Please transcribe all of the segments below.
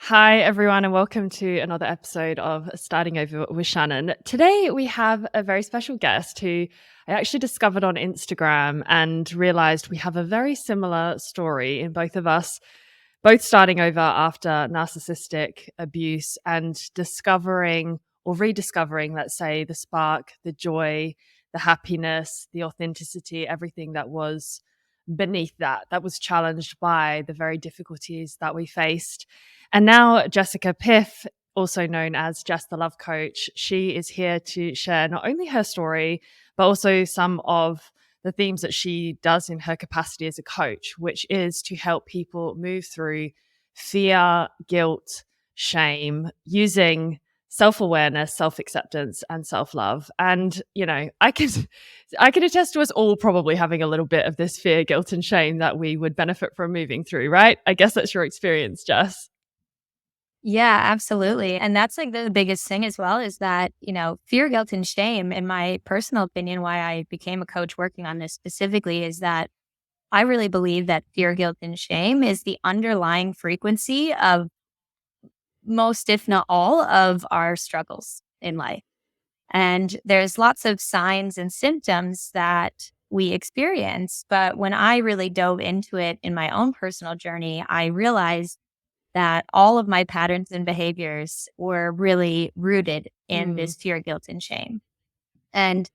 Hi, everyone, and welcome to another episode of Starting Over with Shannon. Today, we have a very special guest who I actually discovered on Instagram and realized we have a very similar story in both of us, both starting over after narcissistic abuse and discovering or rediscovering, let's say, the spark, the joy, the happiness, the authenticity, everything that was beneath that was challenged by the very difficulties that we faced. And now Jessica Piff, also known as Jess the Love Coach, she is here to share not only her story, but also some of the themes that she does in her capacity as a coach, which is to help people move through fear, guilt, shame, using self-awareness, self-acceptance, and self-love. And, I can attest to us all probably having a little bit of this fear, guilt, and shame that we would benefit from moving through, right? I guess that's your experience, Jess. Yeah, absolutely. And that's like the biggest thing as well is that, fear, guilt, and shame, in my personal opinion, why I became a coach working on this specifically is that I really believe that fear, guilt, and shame is the underlying frequency of most, if not all, of our struggles in life. And there's lots of signs and symptoms that we experience. But when I really dove into it in my own personal journey, I realized that all of my patterns and behaviors were really rooted in Mm. this fear, guilt, and shame. And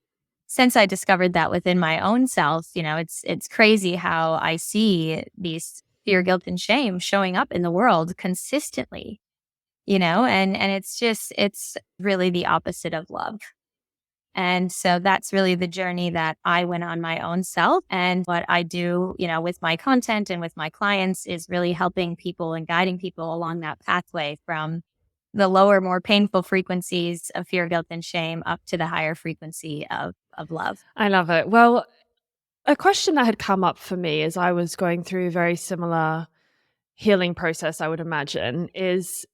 since I discovered that within my own self, it's crazy how I see these fear, guilt, and shame showing up in the world consistently, and it's really the opposite of love. And so that's really the journey that I went on my own self. And what I do, with my content and with my clients is really helping people and guiding people along that pathway from the lower, more painful frequencies of fear, guilt, and shame up to the higher frequency of love. I love it. Well, a question that had come up for me as I was going through a very similar healing process, I would imagine, is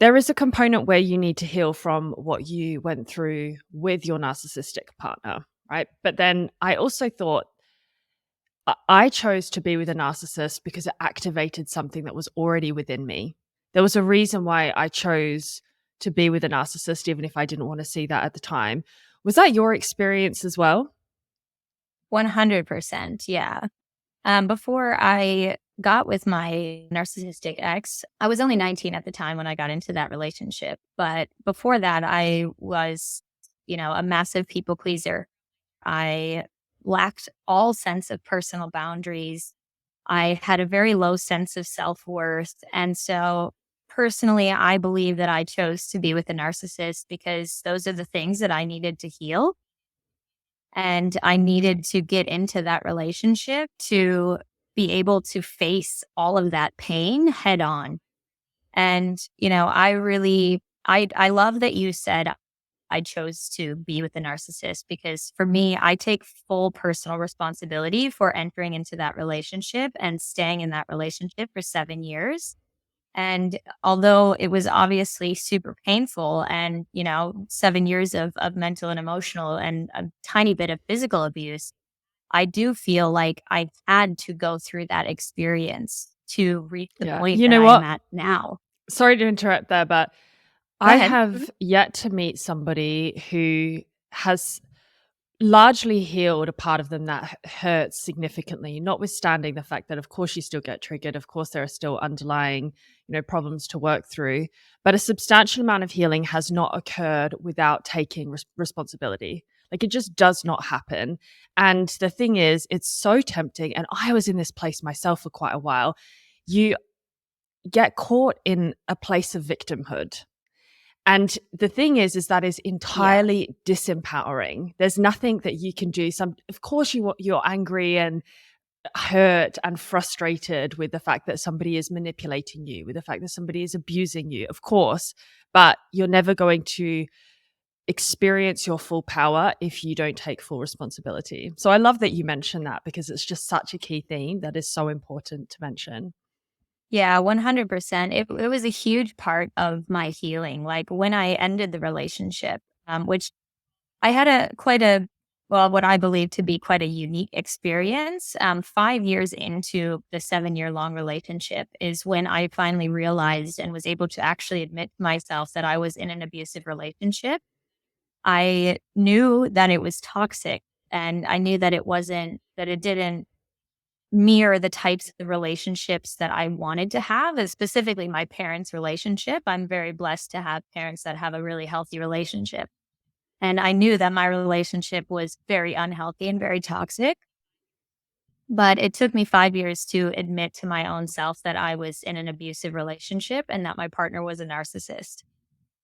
there is a component where you need to heal from what you went through with your narcissistic partner, right? But then I also thought I chose to be with a narcissist because it activated something that was already within me. There was a reason why I chose to be with a narcissist, even if I didn't want to see that at the time. Was that your experience as well? 100%. Yeah. Before I got with my narcissistic ex, I was only 19 at the time when I got into that relationship. But before that, I was, a massive people pleaser. I lacked all sense of personal boundaries. I had a very low sense of self-worth. And so personally, I believe that I chose to be with a narcissist because those are the things that I needed to heal. And I needed to get into that relationship to be able to face all of that pain head on. And, I love that you said I chose to be with a narcissist because for me, I take full personal responsibility for entering into that relationship and staying in that relationship for 7 years. And although it was obviously super painful and, 7 years of mental and emotional and a tiny bit of physical abuse, I do feel like I had to go through that experience to reach the Yeah. point You that know I am what? at now. Sorry to interrupt there, but Go I ahead. Mhm. have yet to meet somebody who has largely healed a part of them that hurts significantly, notwithstanding the fact that, of course, you still get triggered. Of course, there are still underlying, problems to work through. But a substantial amount of healing has not occurred without taking responsibility. Like it just does not happen. And the thing is, it's so tempting. And I was in this place myself for quite a while. You get caught in a place of victimhood, and the thing is that is Yeah. entirely disempowering. There's nothing that you can do. Of course, you're angry and hurt and frustrated with the fact that somebody is manipulating you, with the fact that somebody is abusing you, of course, but you're never going to experience your full power if you don't take full responsibility. So I love that you mentioned that because it's just such a key theme that is so important to mention. Yeah, 100%. It was a huge part of my healing. Like when I ended the relationship, which I had well, what I believe to be quite a unique experience. 5 years into the 7 year long relationship is when I finally realized and was able to actually admit to myself that I was in an abusive relationship. I knew that it was toxic, and I knew that it didn't mirror the types of relationships that I wanted to have, and specifically my parents' relationship. I'm very blessed to have parents that have a really healthy relationship. And I knew that my relationship was very unhealthy and very toxic. But it took me 5 years to admit to my own self that I was in an abusive relationship and that my partner was a narcissist.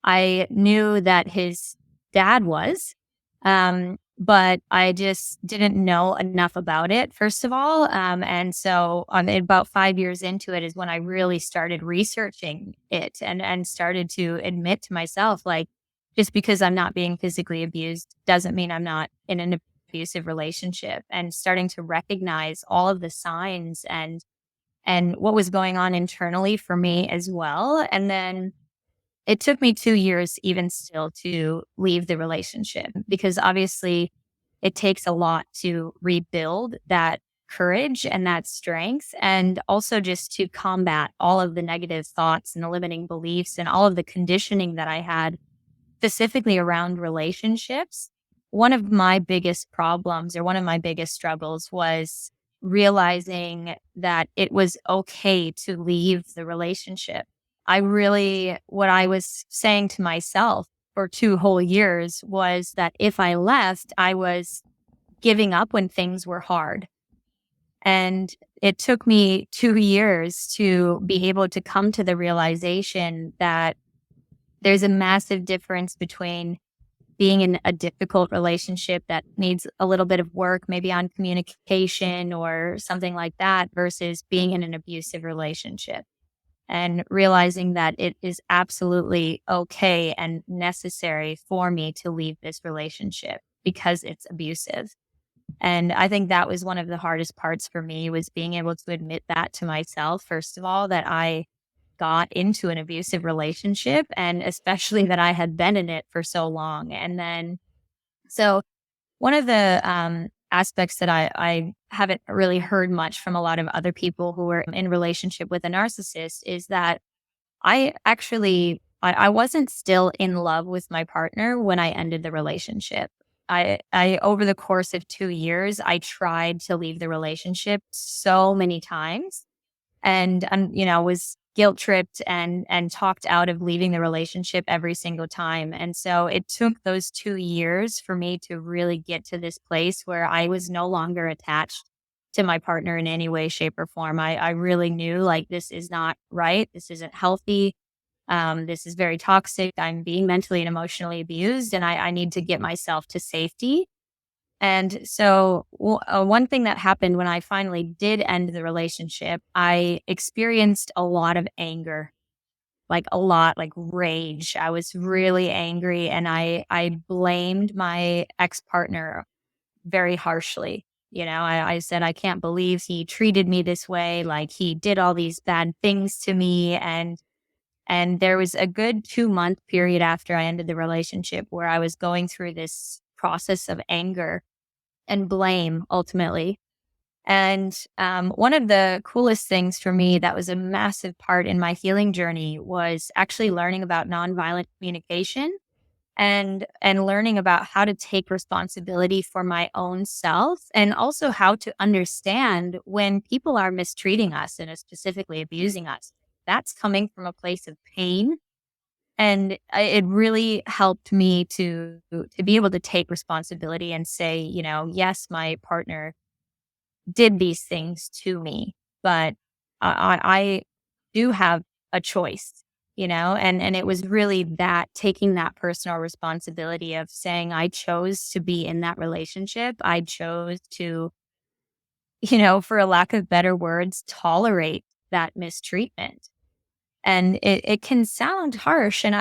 I knew that his dad was, but I just didn't know enough about it, first of all. And so about 5 years into it is when I really started researching it and started to admit to myself, like, just because I'm not being physically abused doesn't mean I'm not in an abusive relationship, and starting to recognize all of the signs and what was going on internally for me as well. And then it took me 2 years even still to leave the relationship, because obviously it takes a lot to rebuild that courage and that strength, and also just to combat all of the negative thoughts and the limiting beliefs and all of the conditioning that I had specifically around relationships. One of my biggest problems, or one of my biggest struggles, was realizing that it was okay to leave the relationship. What I was saying to myself for 2 whole years was that if I left, I was giving up when things were hard. And it took me 2 years to be able to come to the realization that there's a massive difference between being in a difficult relationship that needs a little bit of work, maybe on communication or something like that, versus being in an abusive relationship, and realizing that it is absolutely okay and necessary for me to leave this relationship because it's abusive. And I think that was one of the hardest parts for me, was being able to admit that to myself, first of all, that I got into an abusive relationship, and especially that I had been in it for so long. And then, so one of the aspects that I haven't really heard much from a lot of other people who are in relationship with a narcissist is that I wasn't still in love with my partner when I ended the relationship. I over the course of 2 years, I tried to leave the relationship so many times, and was guilt tripped and talked out of leaving the relationship every single time. And so it took those 2 years for me to really get to this place where I was no longer attached to my partner in any way, shape, or form. I really knew, like, this is not right. This isn't healthy. This is very toxic. I'm being mentally and emotionally abused, and I need to get myself to safety. And so, one thing that happened when I finally did end the relationship, I experienced a lot of anger, like a lot, like rage. I was really angry, and I blamed my ex partner very harshly. I said, I can't believe he treated me this way. Like, he did all these bad things to me. And there was a good 2 month period after I ended the relationship where I was going through this process of anger and blame, ultimately. And one of the coolest things for me that was a massive part in my healing journey was actually learning about nonviolent communication, and learning about how to take responsibility for my own self, and also how to understand when people are mistreating us and specifically abusing us. That's coming from a place of pain, and it really helped me to be able to take responsibility and say, yes, my partner did these things to me, but I do have a choice, and it was really that, taking that personal responsibility of saying, I chose to be in that relationship. I chose to, for a lack of better words, tolerate that mistreatment. And it can sound harsh. And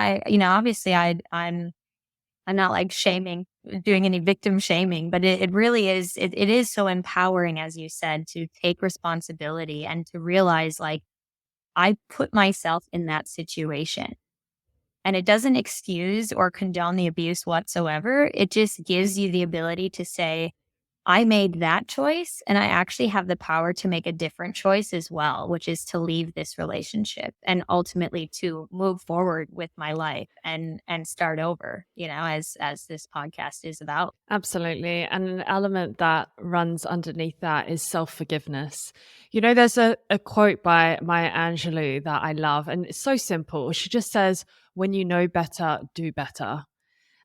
obviously I'm not like doing any victim shaming, but it really is, it is so empowering, as you said, to take responsibility and to realize, like, I put myself in that situation. And it doesn't excuse or condone the abuse whatsoever. It just gives you the ability to say, I made that choice and I actually have the power to make a different choice as well, which is to leave this relationship and ultimately to move forward with my life and start over, as this podcast is about. Absolutely. And an element that runs underneath that is self forgiveness. There's a quote by Maya Angelou that I love, and it's so simple. She just says, when you know better, do better.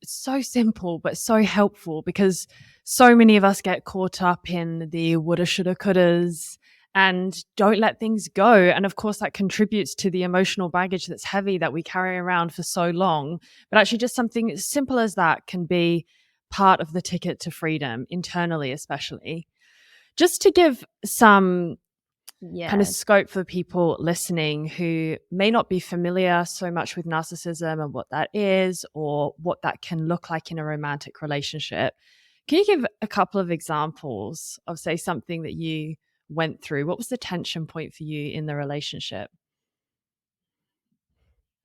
It's so simple, but so helpful because so many of us get caught up in the woulda, shoulda, couldas and don't let things go. And of course, that contributes to the emotional baggage that's heavy that we carry around for so long. But actually, just something as simple as that can be part of the ticket to freedom, internally, especially. Just to give some kind of Yes. scope for people listening who may not be familiar so much with narcissism and what that is or what that can look like in a romantic relationship. Can you give a couple of examples of, say, something that you went through? What was the tension point for you in the relationship?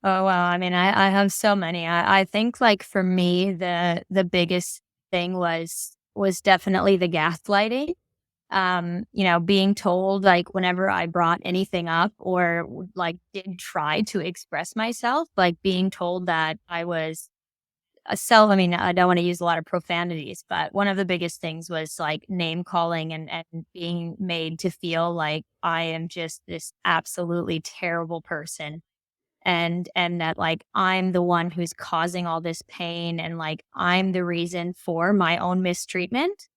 Oh, wow. I mean, I have so many. I think like for me, the biggest thing was definitely the gaslighting. Being told like whenever I brought anything up or like did try to express myself, like being told that I was I mean, I don't want to use a lot of profanities, but one of the biggest things was like name calling and being made to feel like I am just this absolutely terrible person. And that like I'm the one who's causing all this pain and like I'm the reason for my own mistreatment.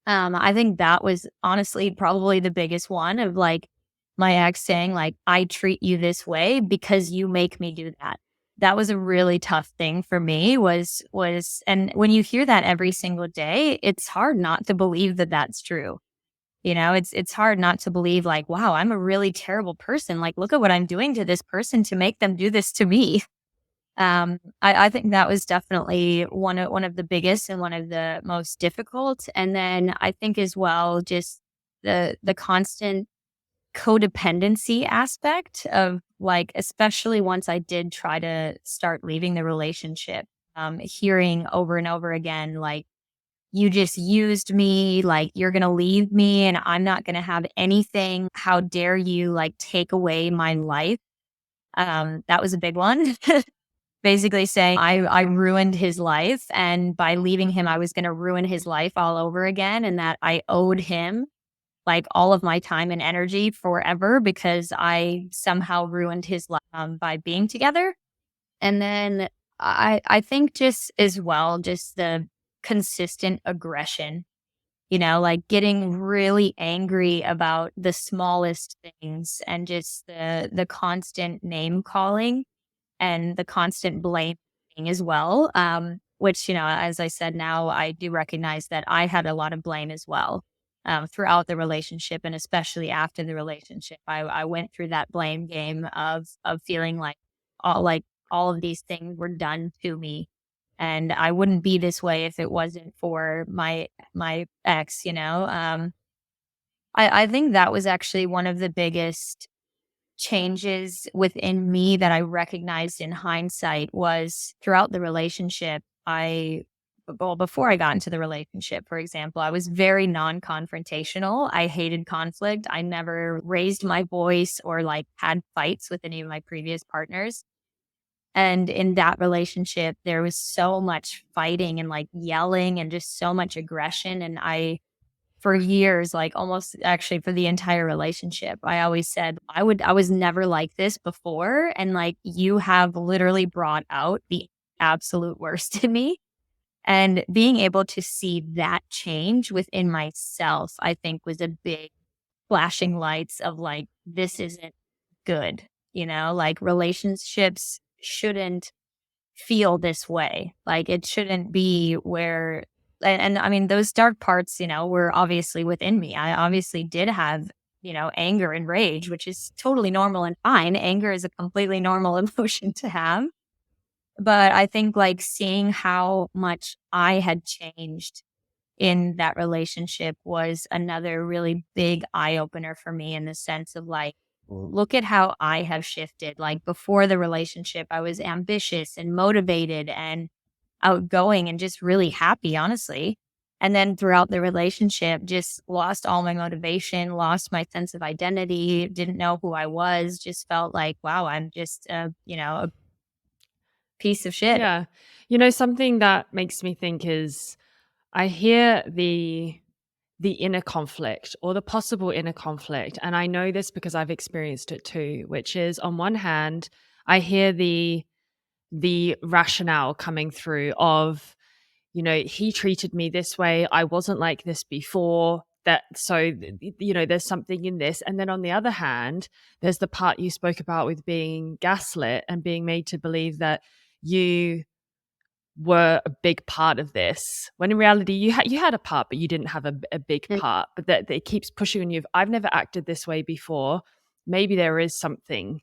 I think that was honestly probably the biggest one of like my ex saying like, I treat you this way because you make me do that. That was a really tough thing for me and when you hear that every single day, it's hard not to believe that that's true. It's hard not to believe like, wow, I'm a really terrible person. Like, look at what I'm doing to this person to make them do this to me. I think that was definitely one of the biggest and one of the most difficult. And then I think as well, just the constant codependency aspect of like, especially once I did try to start leaving the relationship, hearing over and over again, like, you just used me, like, you're going to leave me and I'm not going to have anything. How dare you like take away my life? That was a big one. Basically saying I ruined his life and by leaving him, I was going to ruin his life all over again and that I owed him like all of my time and energy forever because I somehow ruined his life by being together. And then I think just as well, just the consistent aggression, like getting really angry about the smallest things and just the constant name calling and the constant blaming as well. Which, as I said, now I do recognize that I had a lot of blame as well throughout the relationship and especially after the relationship. I went through that blame game of feeling like all of these things were done to me. And I wouldn't be this way if it wasn't for my ex, I think that was actually one of the biggest changes within me that I recognized in hindsight was throughout the relationship. Before I got into the relationship, for example, I was very non-confrontational. I hated conflict. I never raised my voice or like had fights with any of my previous partners. And in that relationship, there was so much fighting and like yelling and just so much aggression. And for years, like almost actually for the entire relationship, I always said, I was never like this before. And like, you have literally brought out the absolute worst in me. And being able to see that change within myself, I think was a big flashing lights of like, this isn't good. Like relationships shouldn't feel this way. Like it shouldn't be where, and I mean, those dark parts, were obviously within me. I obviously did have, anger and rage, which is totally normal and fine. Anger is a completely normal emotion to have. But I think like seeing how much I had changed in that relationship was another really big eye opener for me in the sense of like, look at how I have shifted. Like before the relationship, I was ambitious and motivated and outgoing and just really happy, honestly. And then throughout the relationship, just lost all my motivation, lost my sense of identity, didn't know who I was, just felt like, wow, I'm just, a piece of shit. Yeah. Something that makes me think is I hear the inner conflict or the possible inner conflict, and I know this because I've experienced it too, which is on one hand, I hear the rationale coming through of, he treated me this way, I wasn't like this before, that so there's something in this. And then on the other hand, there's the part you spoke about with being gaslit and being made to believe that you were a big part of this, when in reality you had a part, but you didn't have a big Mm. part. But that it keeps pushing on you. I've never acted this way before. Maybe there is something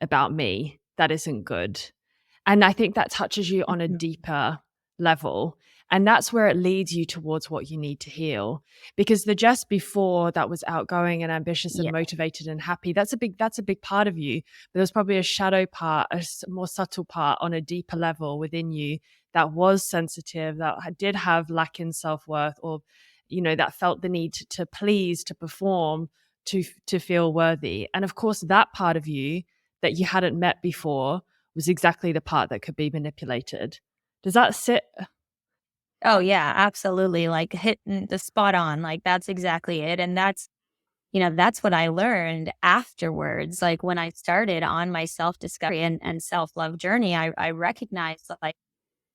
about me that isn't good. And I think that touches you on a Mhm. deeper level. And that's where it leads you towards what you need to heal. Because the Jess before that was outgoing and ambitious and Yeah. motivated and happy, that's a big part of you. But there's probably a shadow part, more subtle part on a deeper level within you that was sensitive, that did have lack in self-worth, or, that felt the need to please, to perform, to feel worthy. And of course, that part of you that you hadn't met before was exactly the part that could be manipulated. Does that sit? Oh, yeah, absolutely. Like hitting the spot on. Like that's exactly it. And that's what I learned afterwards. Like when I started on my self discovery and self love journey, I recognized that, like,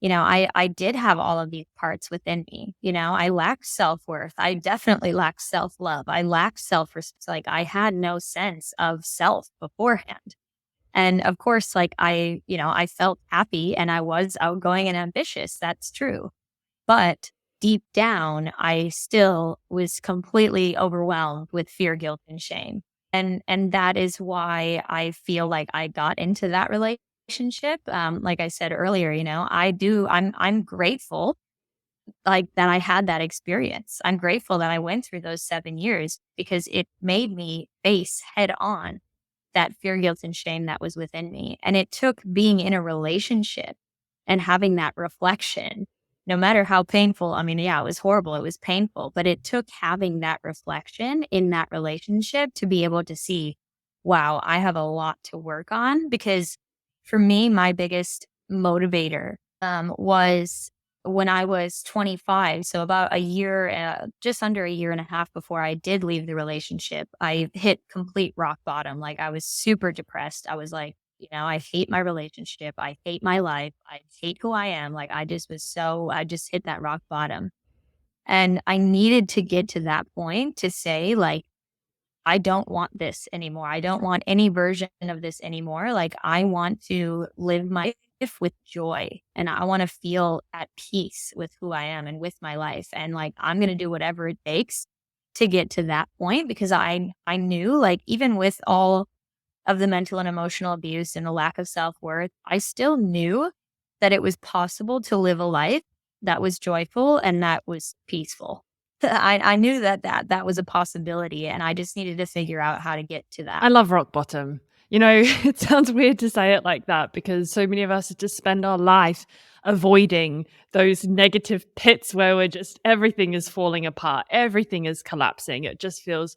I did have all of these parts within me. I lacked self worth. I definitely lacked self love. I lacked self respect. Like I had no sense of self beforehand. And of course, like I felt happy and I was outgoing and ambitious. That's true. But deep down, I still was completely overwhelmed with fear, guilt, and shame. And that is why I feel like I got into that relationship. Like I said earlier, I'm grateful like that I had that experience. I'm grateful that I went through those 7 years because it made me face head on that fear, guilt, and shame that was within me. And it took being in a relationship and having that reflection, no matter how painful. I mean, yeah, it was horrible. It was painful, but it took having that reflection in that relationship to be able to see, wow, I have a lot to work on. Because for me, my biggest motivator was when I was 25, so about a year, just under a year and a half before I did leave the relationship, I hit complete rock bottom. Like I was super depressed. I was like, I hate my relationship. I hate my life. I hate who I am. Like I just hit that rock bottom. And I needed to get to that point to say, like, I don't want this anymore. I don't want any version of this anymore. Like, I want to live my life with joy and I want to feel at peace with who I am and with my life. And like, I'm going to do whatever it takes to get to that point because I knew, like, even with all of the mental and emotional abuse and the lack of self worth, I still knew that it was possible to live a life that was joyful and that was peaceful. I knew that was a possibility, and I just needed to figure out how to get to that. I love rock bottom. It sounds weird to say it like that because so many of us just spend our life avoiding those negative pits where we're just everything is falling apart, everything is collapsing. It just feels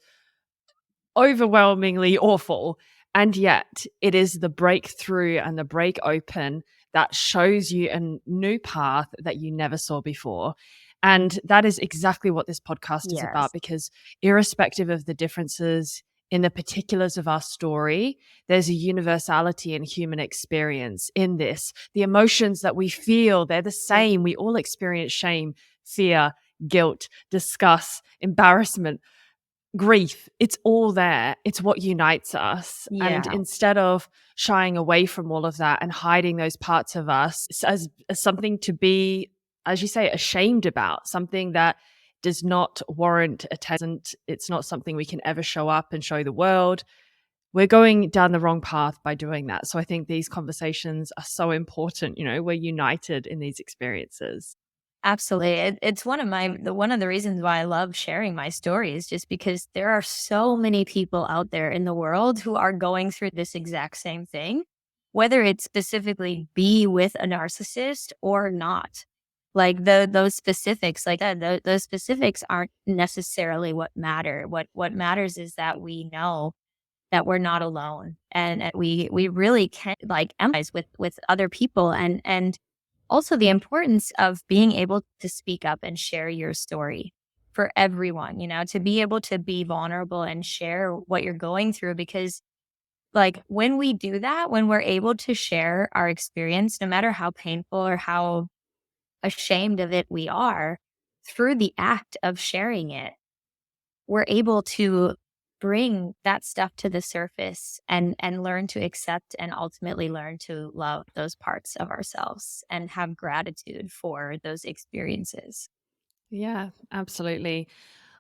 overwhelmingly awful. And yet, it is the breakthrough and the break open that shows you a new path that you never saw before. And that is exactly what this podcast is about Yes. because, irrespective of the differences in the particulars of our story, there's a universality in human experience in this. The emotions that we feel, they're the same. We all experience shame, fear, guilt, disgust, embarrassment, grief. It's all there. It's what unites us. And Yeah. instead of shying away from all of that and hiding those parts of us as something to be, as you say, ashamed about, something that does not warrant attention, it's not something we can ever show up and show the world. We're going down the wrong path by doing that. So I think these conversations are so important. We're united in these experiences. Absolutely. It's one of the reasons why I love sharing my story is just because there are so many people out there in the world who are going through this exact same thing, whether it's specifically be with a narcissist or not. Like those specifics, like that, those specifics aren't necessarily what matter. What matters is that we know that we're not alone, and that we really can like empathize with other people, and also the importance of being able to speak up and share your story for everyone, to be able to be vulnerable and share what you're going through. Because like when we do that, when we're able to share our experience, no matter how painful or how ashamed of it we are, through the act of sharing it, we're able to bring that stuff to the surface and learn to accept and ultimately learn to love those parts of ourselves and have gratitude for those experiences. Yeah, absolutely.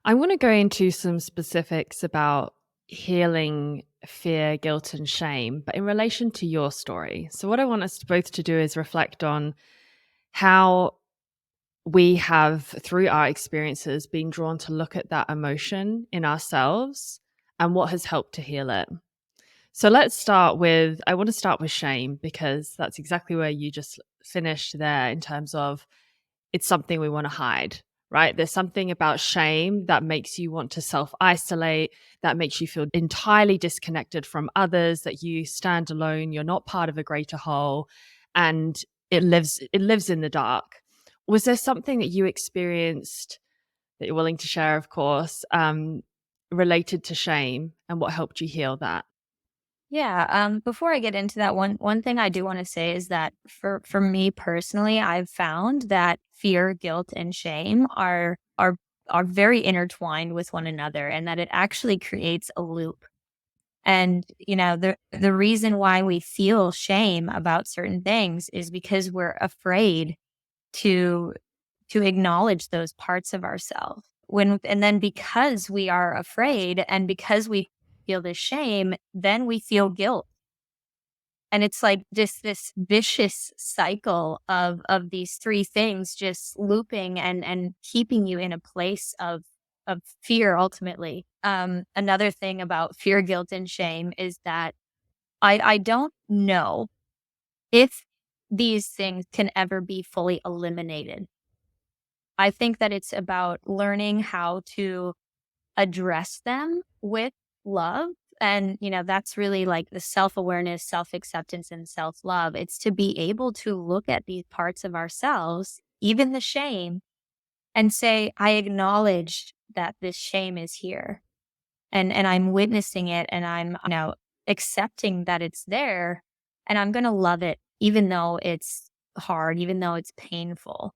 I want to go into some specifics about healing fear, guilt, and shame, but in relation to your story. So, what I want us both to do is reflect on how we have, through our experiences, been drawn to look at that emotion in ourselves and what has helped to heal it. So, I want to start with shame because that's exactly where you just finished there in terms of it's something we want to hide, right? There's something about shame that makes you want to self isolate, that makes you feel entirely disconnected from others, that you stand alone, you're not part of a greater whole, and it lives in the dark. Was there something that you experienced that you're willing to share, of course, related to shame and what helped you heal that? Yeah. Before I get into that, one thing I do want to say is that for me personally, I've found that fear, guilt, and shame are very intertwined with one another, and that it actually creates a loop. And the reason why we feel shame about certain things is because we're afraid to acknowledge those parts of ourselves. And then because we are afraid and because we feel this shame, then we feel guilt. And it's like just this vicious cycle of these three things just looping and keeping you in a place of fear ultimately. Another thing about fear, guilt, and shame is that I don't know if these things can ever be fully eliminated. I think that it's about learning how to address them with love. And, that's really like the self awareness, self acceptance, and self love. It's to be able to look at these parts of ourselves, even the shame, and say, I acknowledge that this shame is here, and I'm witnessing it, and I'm, accepting that it's there, and I'm going to love it, even though it's hard, even though it's painful.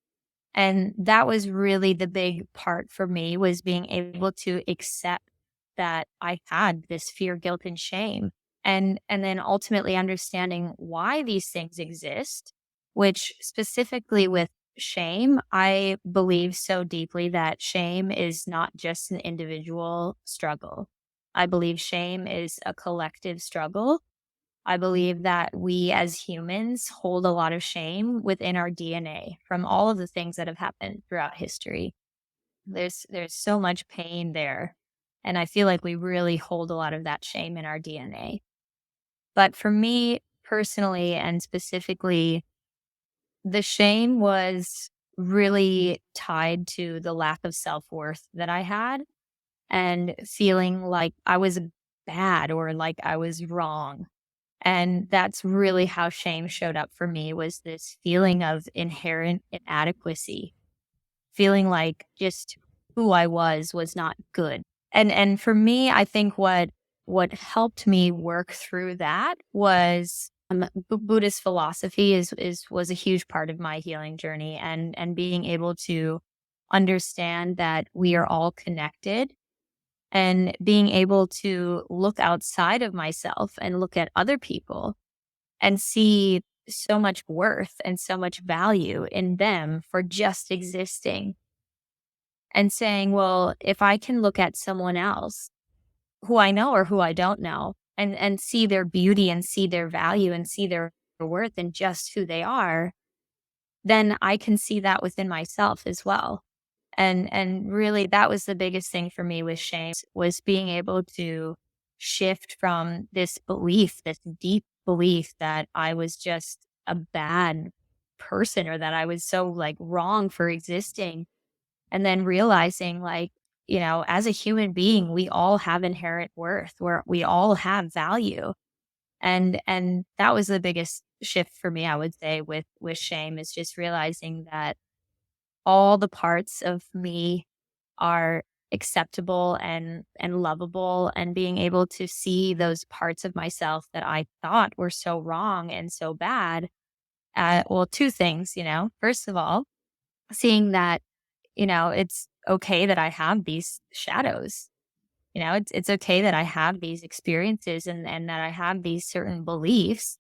And that was really the big part for me, was being able to accept that I had this fear, guilt, and shame. And then ultimately understanding why these things exist, which specifically with shame, I believe so deeply that shame is not just an individual struggle. I believe shame is a collective struggle. I believe that we as humans hold a lot of shame within our DNA from all of the things that have happened throughout history. There's so much pain there. And I feel like we really hold a lot of that shame in our DNA. But for me personally and specifically, the shame was really tied to the lack of self-worth that I had, and feeling like I was bad or like I was wrong. And that's really how shame showed up for me, was this feeling of inherent inadequacy, feeling like just who I was not good. And for me, I think what helped me work through that was Buddhist philosophy is was a huge part of my healing journey, and being able to understand that we are all connected, and being able to look outside of myself and look at other people and see so much worth and so much value in them for just existing, and saying, well, if I can look at someone else who I know or who I don't know, and see their beauty and see their value and see their worth in just who they are, then I can see that within myself as well. And really that was the biggest thing for me with shame, was being able to shift from this belief, this deep belief that I was just a bad person, or that I was so like wrong for existing. And then realizing, like, as a human being, we all have inherent worth, where we all have value. And that was the biggest shift for me, I would say, with shame, is just realizing that all the parts of me are acceptable and lovable, and being able to see those parts of myself that I thought were so wrong and so bad. Well, two things, first of all, seeing that, it's okay that I have these shadows. It's okay that I have these experiences, and that I have these certain beliefs,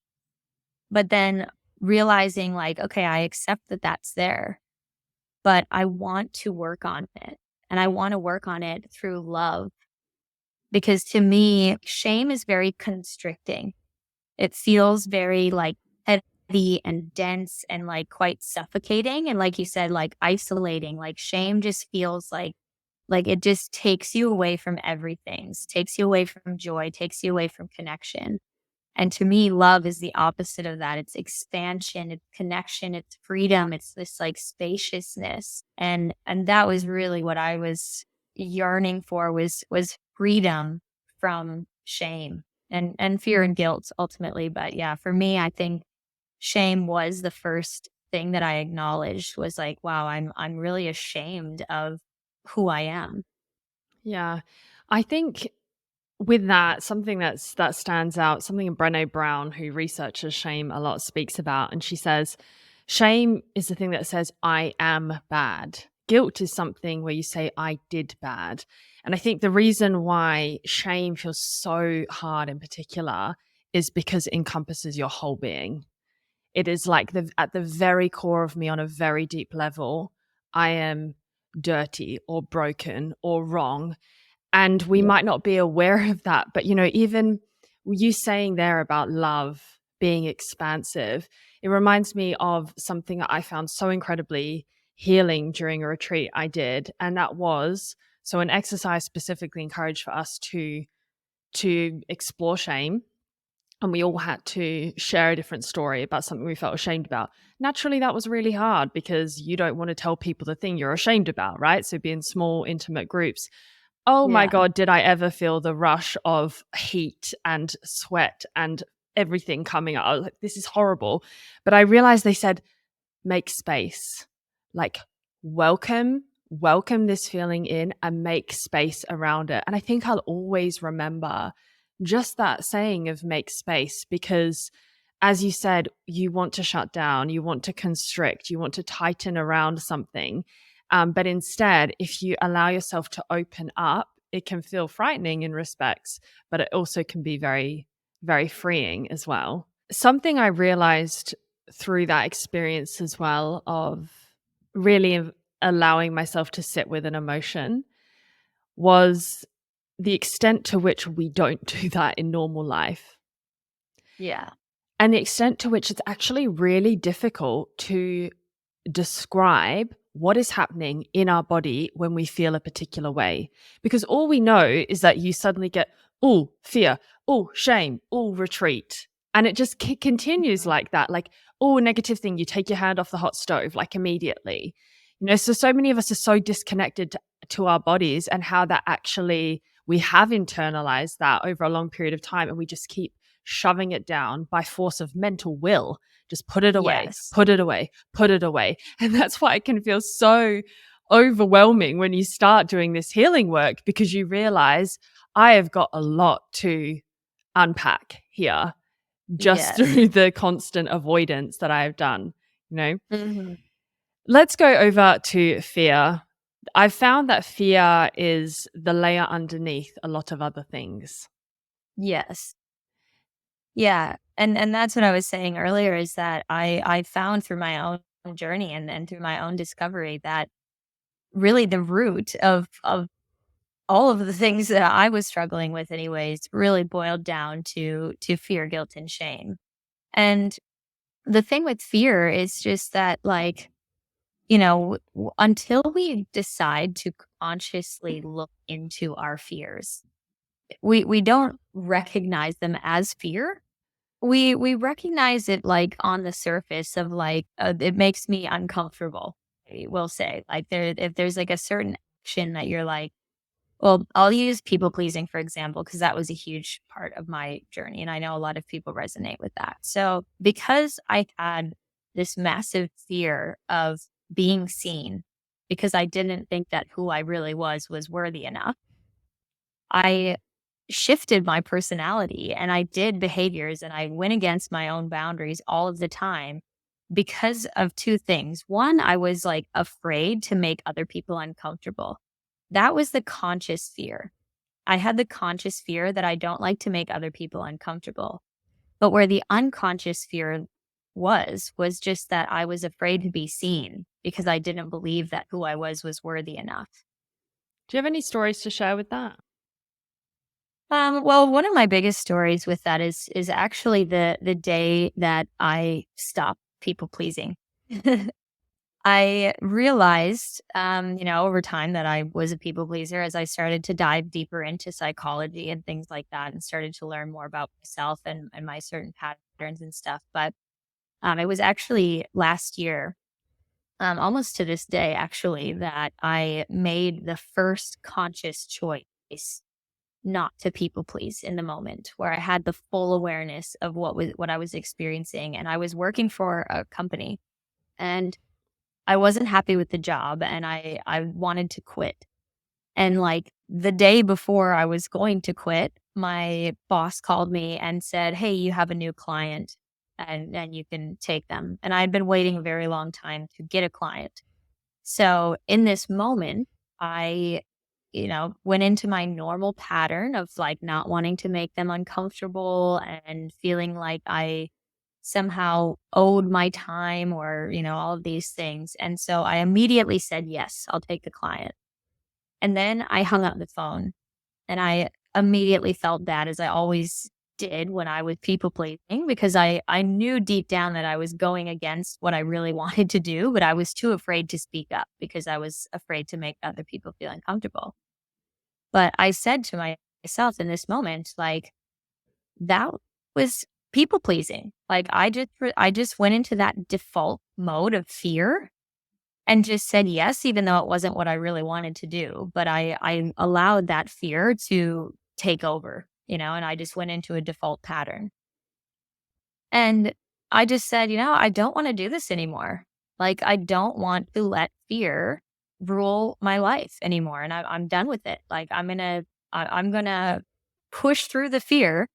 but then realizing, like, okay, I accept that that's there, but I want to work on it. And I want to work on it through love, because to me, shame is very constricting. It feels very like heavy and dense and like quite suffocating. And like you said, like isolating. Like shame just feels like it just takes you away from everything, takes you away from joy, takes you away from connection. And to me, love is the opposite of that. It's expansion, it's connection, it's freedom, it's this like spaciousness. And that was really what I was yearning for, was freedom from shame and fear and guilt ultimately. But yeah, for me, I think shame was the first thing that I acknowledged, was like, wow, I'm really ashamed of who I am. Yeah. I think with that, something that stands out, something Brené Brown, who researches shame a lot, speaks about, and she says, shame is the thing that says, I am bad. Guilt is something where you say, I did bad. And I think the reason why shame feels so hard in particular is because it encompasses your whole being. It is like at the very core of me, on a very deep level, I am dirty or broken or wrong, and we Yeah. might not be aware of that. But, even you saying there about love being expansive, it reminds me of something that I found so incredibly healing during a retreat I did. And that was, so an exercise specifically encouraged for us to explore shame. And we all had to share a different story about something we felt ashamed about. Naturally, that was really hard because you don't want to tell people the thing you're ashamed about, right? So be in small, intimate groups. Oh my Yeah. God, did I ever feel the rush of heat and sweat and everything coming out? I was like, this is horrible. But I realized they said, make space. Like, welcome this feeling in and make space around it. And I think I'll always remember just that saying of make space, because as you said, you want to shut down, you want to constrict, you want to tighten around something. But instead, if you allow yourself to open up, it can feel frightening in respects, but it also can be very, very freeing as well. Something I realized through that experience as well, of really allowing myself to sit with an emotion, was the extent to which we don't do that in normal life, Yeah. and the extent to which it's actually really difficult to describe what is happening in our body when we feel a particular way. Because all we know is that you suddenly get, oh, fear, oh, shame, oh, retreat. And it just continues Mhm. like that. Like, oh, negative thing, you take your hand off the hot stove, like immediately. So many of us are so disconnected to our bodies, and how that actually, we have internalized that over a long period of time, and we just keep shoving it down by force of mental will. Just put it away, Yes. put it away, put it away. And that's why it can feel so overwhelming when you start doing this healing work, because you realize I have got a lot to unpack here just Yes. through the constant avoidance that I have done, you know? Mhm. Let's go over to fear. I've found that fear is the layer underneath a lot of other things. Yes. Yeah. And that's what I was saying earlier, is that I found through my own journey and through my own discovery that really the root of all of the things that I was struggling with anyways really boiled down to fear, guilt, and shame. And the thing with fear is just that, like, until we decide to consciously look into our fears, we don't recognize them as fear. We recognize it like on the surface of like, it makes me uncomfortable. We'll say like if there's like a certain action that you're like, well, I'll use people pleasing for example because that was a huge part of my journey, and I know a lot of people resonate with that. So because I had this massive fear of being seen, because I didn't think that who I really was worthy enough, I shifted my personality and I did behaviors and I went against my own boundaries all of the time because of two things. One, I was like afraid to make other people uncomfortable. That was the conscious fear. I had the conscious fear that I don't like to make other people uncomfortable. But where the unconscious fear was just that I was afraid to be seen because I didn't believe that who I was worthy enough. Do you have any stories to share with that? Well, one of my biggest stories with that is actually the day that I stopped people pleasing. I realized, over time that I was a people pleaser as I started to dive deeper into psychology and things like that, and started to learn more about myself and my certain patterns and stuff. But it was actually last year, almost to this day, actually, that I made the first conscious choice not to people please in the moment, where I had the full awareness of what I was experiencing. And I was working for a company and I wasn't happy with the job and I wanted to quit. And like the day before I was going to quit, my boss called me and said, "Hey, you have a new client and you can take them." And I had been waiting a very long time to get a client. So in this moment, I, went into my normal pattern of like not wanting to make them uncomfortable and feeling like I somehow owed my time or, all of these things. And so I immediately said, yes, I'll take the client. And then I hung up the phone and I immediately felt bad, as I always did when I was people pleasing, because I knew deep down that I was going against what I really wanted to do, but I was too afraid to speak up because I was afraid to make other people feel uncomfortable. But I said to myself in this moment, like, that was people pleasing. Like I just went into that default mode of fear and just said yes, even though it wasn't what I really wanted to do. But I allowed that fear to take over, and I just went into a default pattern. And I just said, I don't want to do this anymore. Like, I don't want to let fear rule my life anymore. And I'm done with it. Like, I'm going to push through the fear,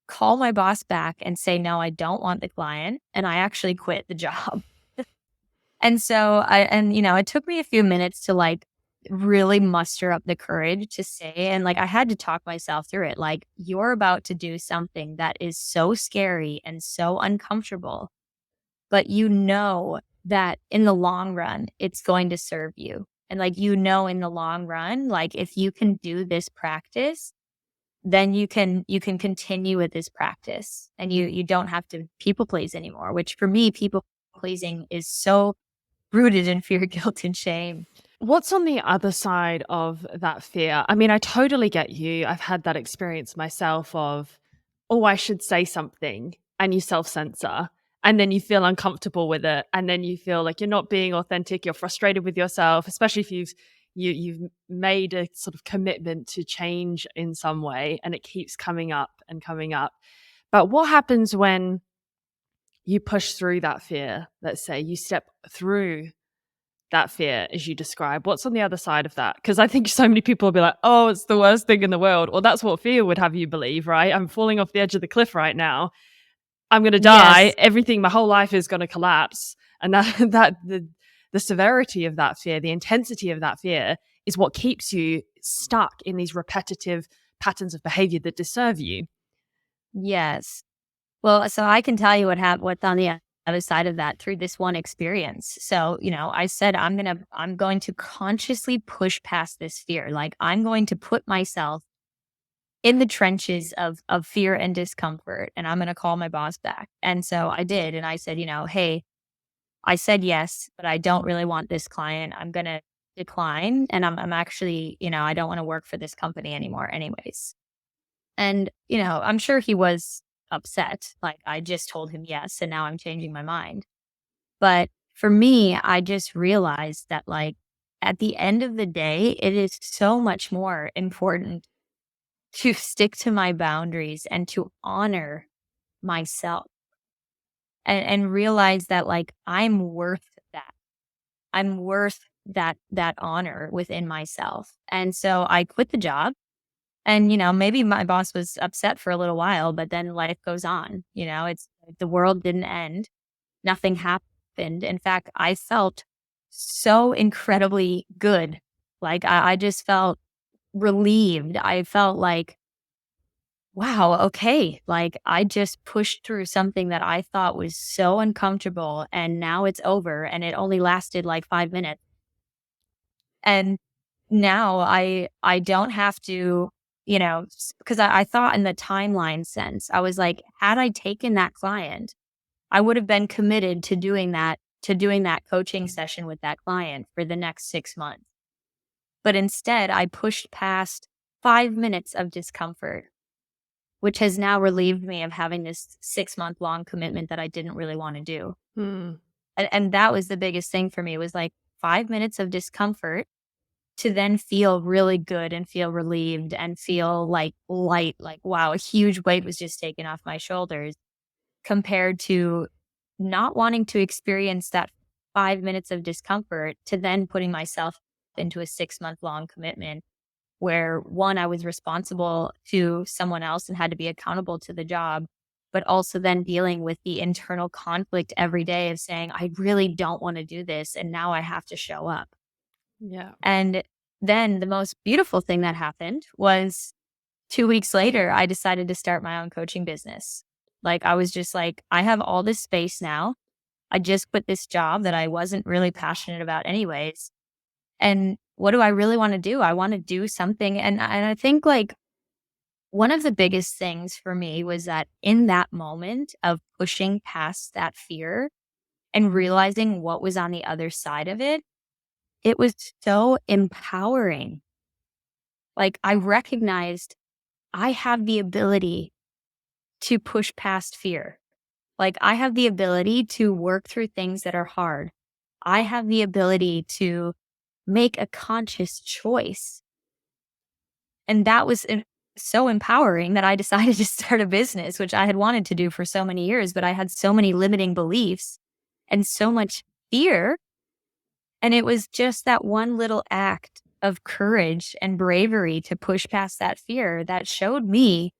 call my boss back and say, no, I don't want the client. And I actually quit the job. And so it took me a few minutes to like really muster up the courage to say, and like I had to talk myself through it. Like, you're about to do something that is so scary and so uncomfortable, but you know that in the long run, it's going to serve you. And like, in the long run, like if you can do this practice, then you can continue with this practice and you don't have to people please anymore, which for me, people pleasing is so rooted in fear, guilt, and shame. What's on the other side of that fear? I mean, I totally get you. I've had that experience myself of, oh, I should say something, and you self-censor, and then you feel uncomfortable with it, and then you feel like you're not being authentic, you're frustrated with yourself, especially if you've made a sort of commitment to change in some way and it keeps coming up and coming up. But what happens when you push through that fear? Let's say you step through that fear as you describe. What's on the other side of that? Because I think so many people will be like, oh, it's the worst thing in the world. Well, that's what fear would have you believe, right? I'm falling off the edge of the cliff right now. I'm going to die. Yes. Everything, my whole life is going to collapse. And the severity of that fear, the intensity of that fear is what keeps you stuck in these repetitive patterns of behavior that disserve you. Yes. Well, so I can tell you what's on the other side of that through this one experience. So, I said I'm going to consciously push past this fear. Like, I'm going to put myself in the trenches of fear and discomfort, and I'm going to call my boss back. And so I did. And I said, hey, I said yes, but I don't really want this client. I'm going to decline. And I'm actually, I don't want to work for this company anymore anyways. And, I'm sure he was upset. Like, I just told him yes, and now I'm changing my mind. But for me, I just realized that, like, at the end of the day, it is so much more important to stick to my boundaries and to honor myself and realize that, like, I'm worth that. I'm worth that honor within myself. And so I quit the job. And, maybe my boss was upset for a little while, but then life goes on. It's the world didn't end. Nothing happened. In fact, I felt so incredibly good. Like, I just felt relieved. I felt like, wow, okay. Like, I just pushed through something that I thought was so uncomfortable, and now it's over, and it only lasted like 5 minutes. And now I don't have to, because I thought in the timeline sense, I was like, had I taken that client, I would have been committed to doing that coaching session with that client for the next 6 months. But instead, I pushed past 5 minutes of discomfort, which has now relieved me of having this 6-month long commitment that I didn't really want to do. And that was the biggest thing for me, was like 5 minutes of discomfort to then feel really good and feel relieved and feel like light, like, wow, a huge weight was just taken off my shoulders, compared to not wanting to experience that 5 minutes of discomfort to then putting myself into a 6-month long commitment where, one, I was responsible to someone else and had to be accountable to the job, but also then dealing with the internal conflict every day of saying, I really don't want to do this, and now I have to show up. Yeah. And then the most beautiful thing that happened was 2 weeks later, I decided to start my own coaching business. Like, I was just like, I have all this space now. I just quit this job that I wasn't really passionate about anyways. And what do I really want to do? I want to do something. And I think, like, one of the biggest things for me was that in that moment of pushing past that fear and realizing what was on the other side of it, it was so empowering. Like, I recognized I have the ability to push past fear. Like, I have the ability to work through things that are hard. I have the ability to make a conscious choice. And that was so empowering that I decided to start a business, which I had wanted to do for so many years, but I had so many limiting beliefs and so much fear. And it was just that one little act of courage and bravery to push past that fear that showed me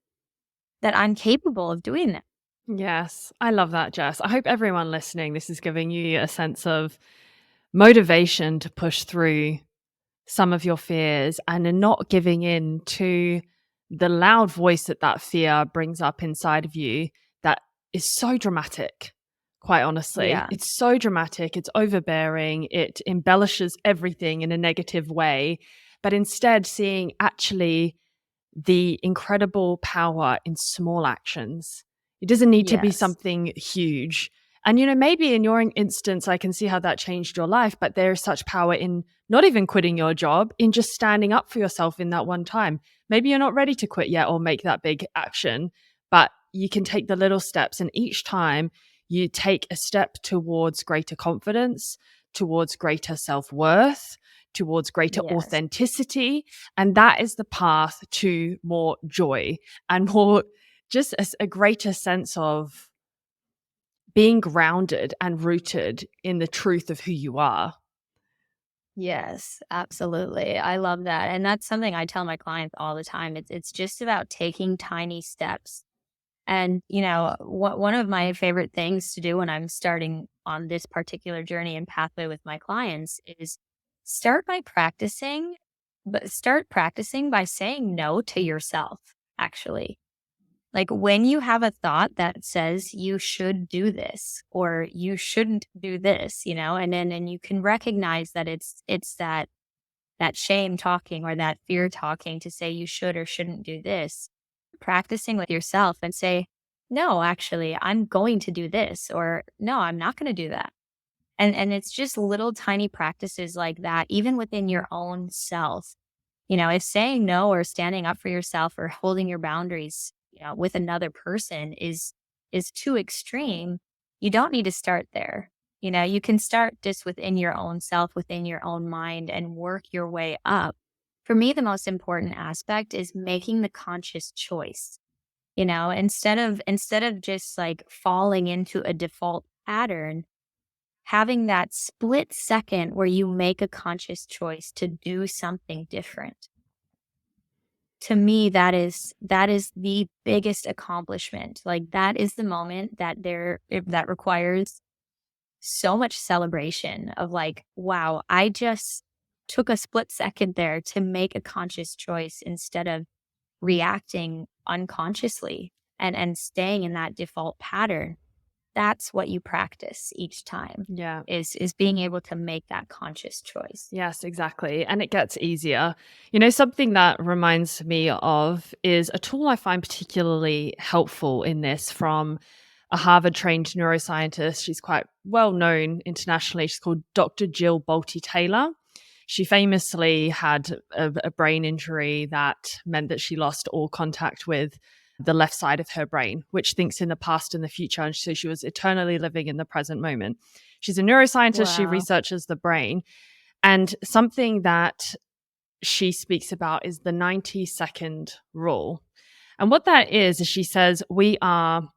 that I'm capable of doing that. Yes, I love that, Jess. I hope everyone listening, this is giving you a sense of motivation to push through some of your fears and in not giving in to the loud voice that fear brings up inside of you that is so dramatic. Quite honestly, Yeah. it's so dramatic, it's overbearing, it embellishes everything in a negative way, but instead seeing actually the incredible power in small actions. It doesn't need to be Yes. something huge. And, maybe in your instance, I can see how that changed your life, but there is such power in not even quitting your job, in just standing up for yourself in that one time. Maybe you're not ready to quit yet or make that big action, but you can take the little steps. And each time you take a step towards greater confidence, towards greater self-worth, towards greater Yes. authenticity. And that is the path to more joy and more just a greater sense of being grounded and rooted in the truth of who you are. Yes, absolutely. I love that. And that's something I tell my clients all the time. It's just about taking tiny steps. And, one of my favorite things to do when I'm starting on this particular journey and pathway with my clients is start practicing by saying no to yourself, actually. Like, when you have a thought that says you should do this or you shouldn't do this, and you can recognize that it's that shame talking or that fear talking to say you should or shouldn't do this. practicing with yourself and say, no, actually, I'm going to do this, or no, I'm not going to do that. And it's just little tiny practices like that, even within your own self. If saying no or standing up for yourself or holding your boundaries, with another person is too extreme, you don't need to start there. You can start just within your own self, within your own mind, and work your way up. For me, the most important aspect is making the conscious choice. Instead of just like falling into a default pattern, having that split second where you make a conscious choice to do something different. To me, that is the biggest accomplishment. Like, that is the moment that requires so much celebration of like, wow, I just took a split second there to make a conscious choice instead of reacting unconsciously and staying in that default pattern. That's what you practice each time. Yeah. Is being able to make that conscious choice. Yes, exactly. And it gets easier. Something that reminds me of is a tool I find particularly helpful in this from a Harvard trained neuroscientist. She's quite well known internationally. She's called Dr. Jill Bolte Taylor. She famously had a brain injury that meant that she lost all contact with the left side of her brain, which thinks in the past and the future. And so she was eternally living in the present moment. She's a neuroscientist. She Wow. researches the brain. And something that she speaks about is the 90-second rule. And what that is she says, we are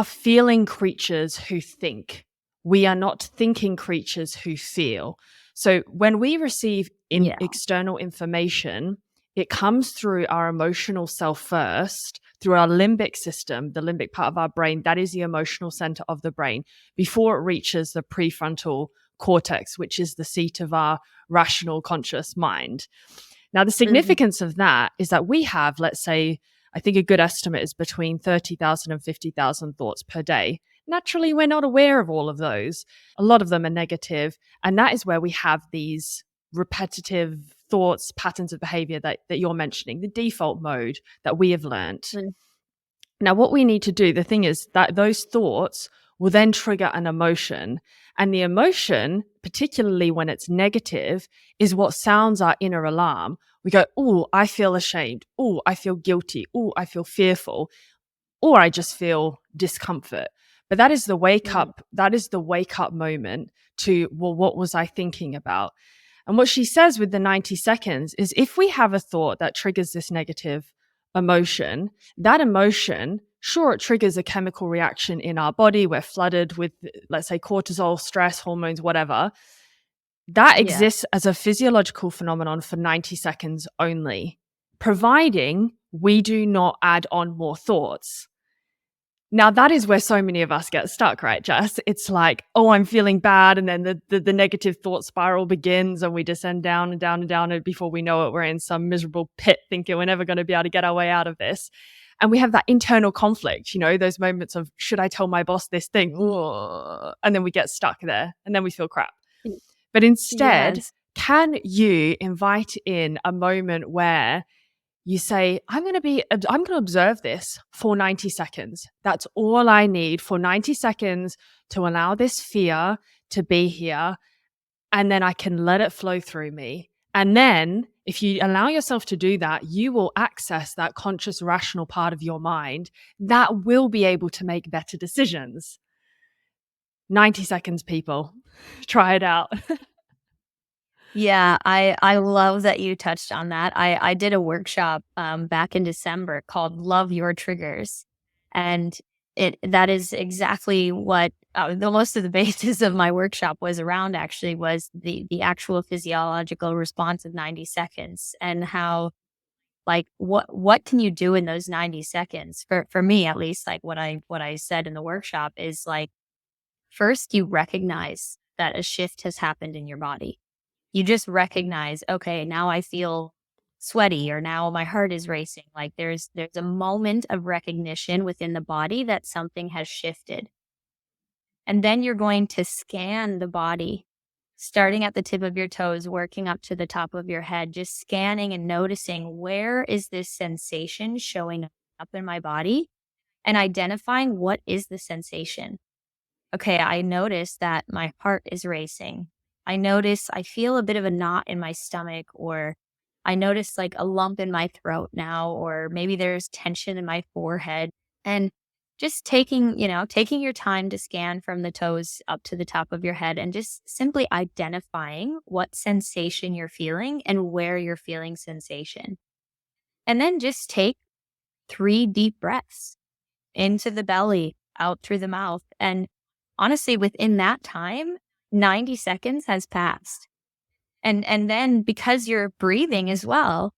feeling creatures who think. We are not thinking creatures who feel. So when we receive external information, it comes through our emotional self first, through our limbic system, the limbic part of our brain. That is the emotional center of the brain before it reaches the prefrontal cortex, which is the seat of our rational conscious mind. Now, the significance of that is that we have, let's say, I think a good estimate is between 30,000 and 50,000 thoughts per day. Naturally, we're not aware of all of those. A lot of them are negative. And that is where we have these repetitive thoughts, patterns of behavior that you're mentioning, the default mode that we have learnt. Now, what we need to do, the thing is that those thoughts will then trigger an emotion. And the emotion, particularly when it's negative, is what sounds our inner alarm. We go, oh, I feel ashamed. Oh, I feel guilty. Oh, I feel fearful. Or I just feel discomfort. But that is the wake up. That is the wake up moment to, well, what was I thinking about? And what she says with the 90 seconds is if we have a thought that triggers this negative emotion, that emotion, sure, it triggers a chemical reaction in our body. We're flooded with, let's say, cortisol, stress, hormones, whatever. That exists as a physiological phenomenon for 90 seconds only, providing we do not add on more thoughts. Now, that is where so many of us get stuck, right, Jess? It's like, oh, I'm feeling bad. And then the negative thought spiral begins and we descend down and down and down. And before we know it, we're in some miserable pit thinking we're never going to be able to get our way out of this. And we have that internal conflict, those moments of, should I tell my boss this thing? And then we get stuck there and then we feel crap. But instead, can you invite in a moment where you say, I'm going to observe this for 90 seconds. That's all I need for 90 seconds to allow this fear to be here. And then I can let it flow through me. And then if you allow yourself to do that, you will access that conscious, rational part of your mind that will be able to make better decisions. 90 seconds, people. Try it out. Yeah, I love that you touched on that. I did a workshop back in December called Love Your Triggers. And that is exactly what the most of the basis of my workshop was around, actually, was the actual physiological response of 90 seconds and how, like, what can you do in those 90 seconds? For me, at least, like what I said in the workshop is like, first you recognize that a shift has happened in your body. You just recognize, okay, now I feel sweaty, or now my heart is racing. Like there's a moment of recognition within the body that something has shifted. And then you're going to scan the body starting at the tip of your toes, working up to the top of your head, just scanning and noticing, where is this sensation showing up in my body, and identifying what is the sensation. Okay, I notice that my heart is racing. I feel a bit of a knot in my stomach, or I notice like a lump in my throat now, or maybe there's tension in my forehead. And just taking your time to scan from the toes up to the top of your head, and just simply identifying what sensation you're feeling and where you're feeling sensation. And then just take 3 deep breaths into the belly, out through the mouth. And honestly, within that time, 90 seconds has passed. And then, because you're breathing as well,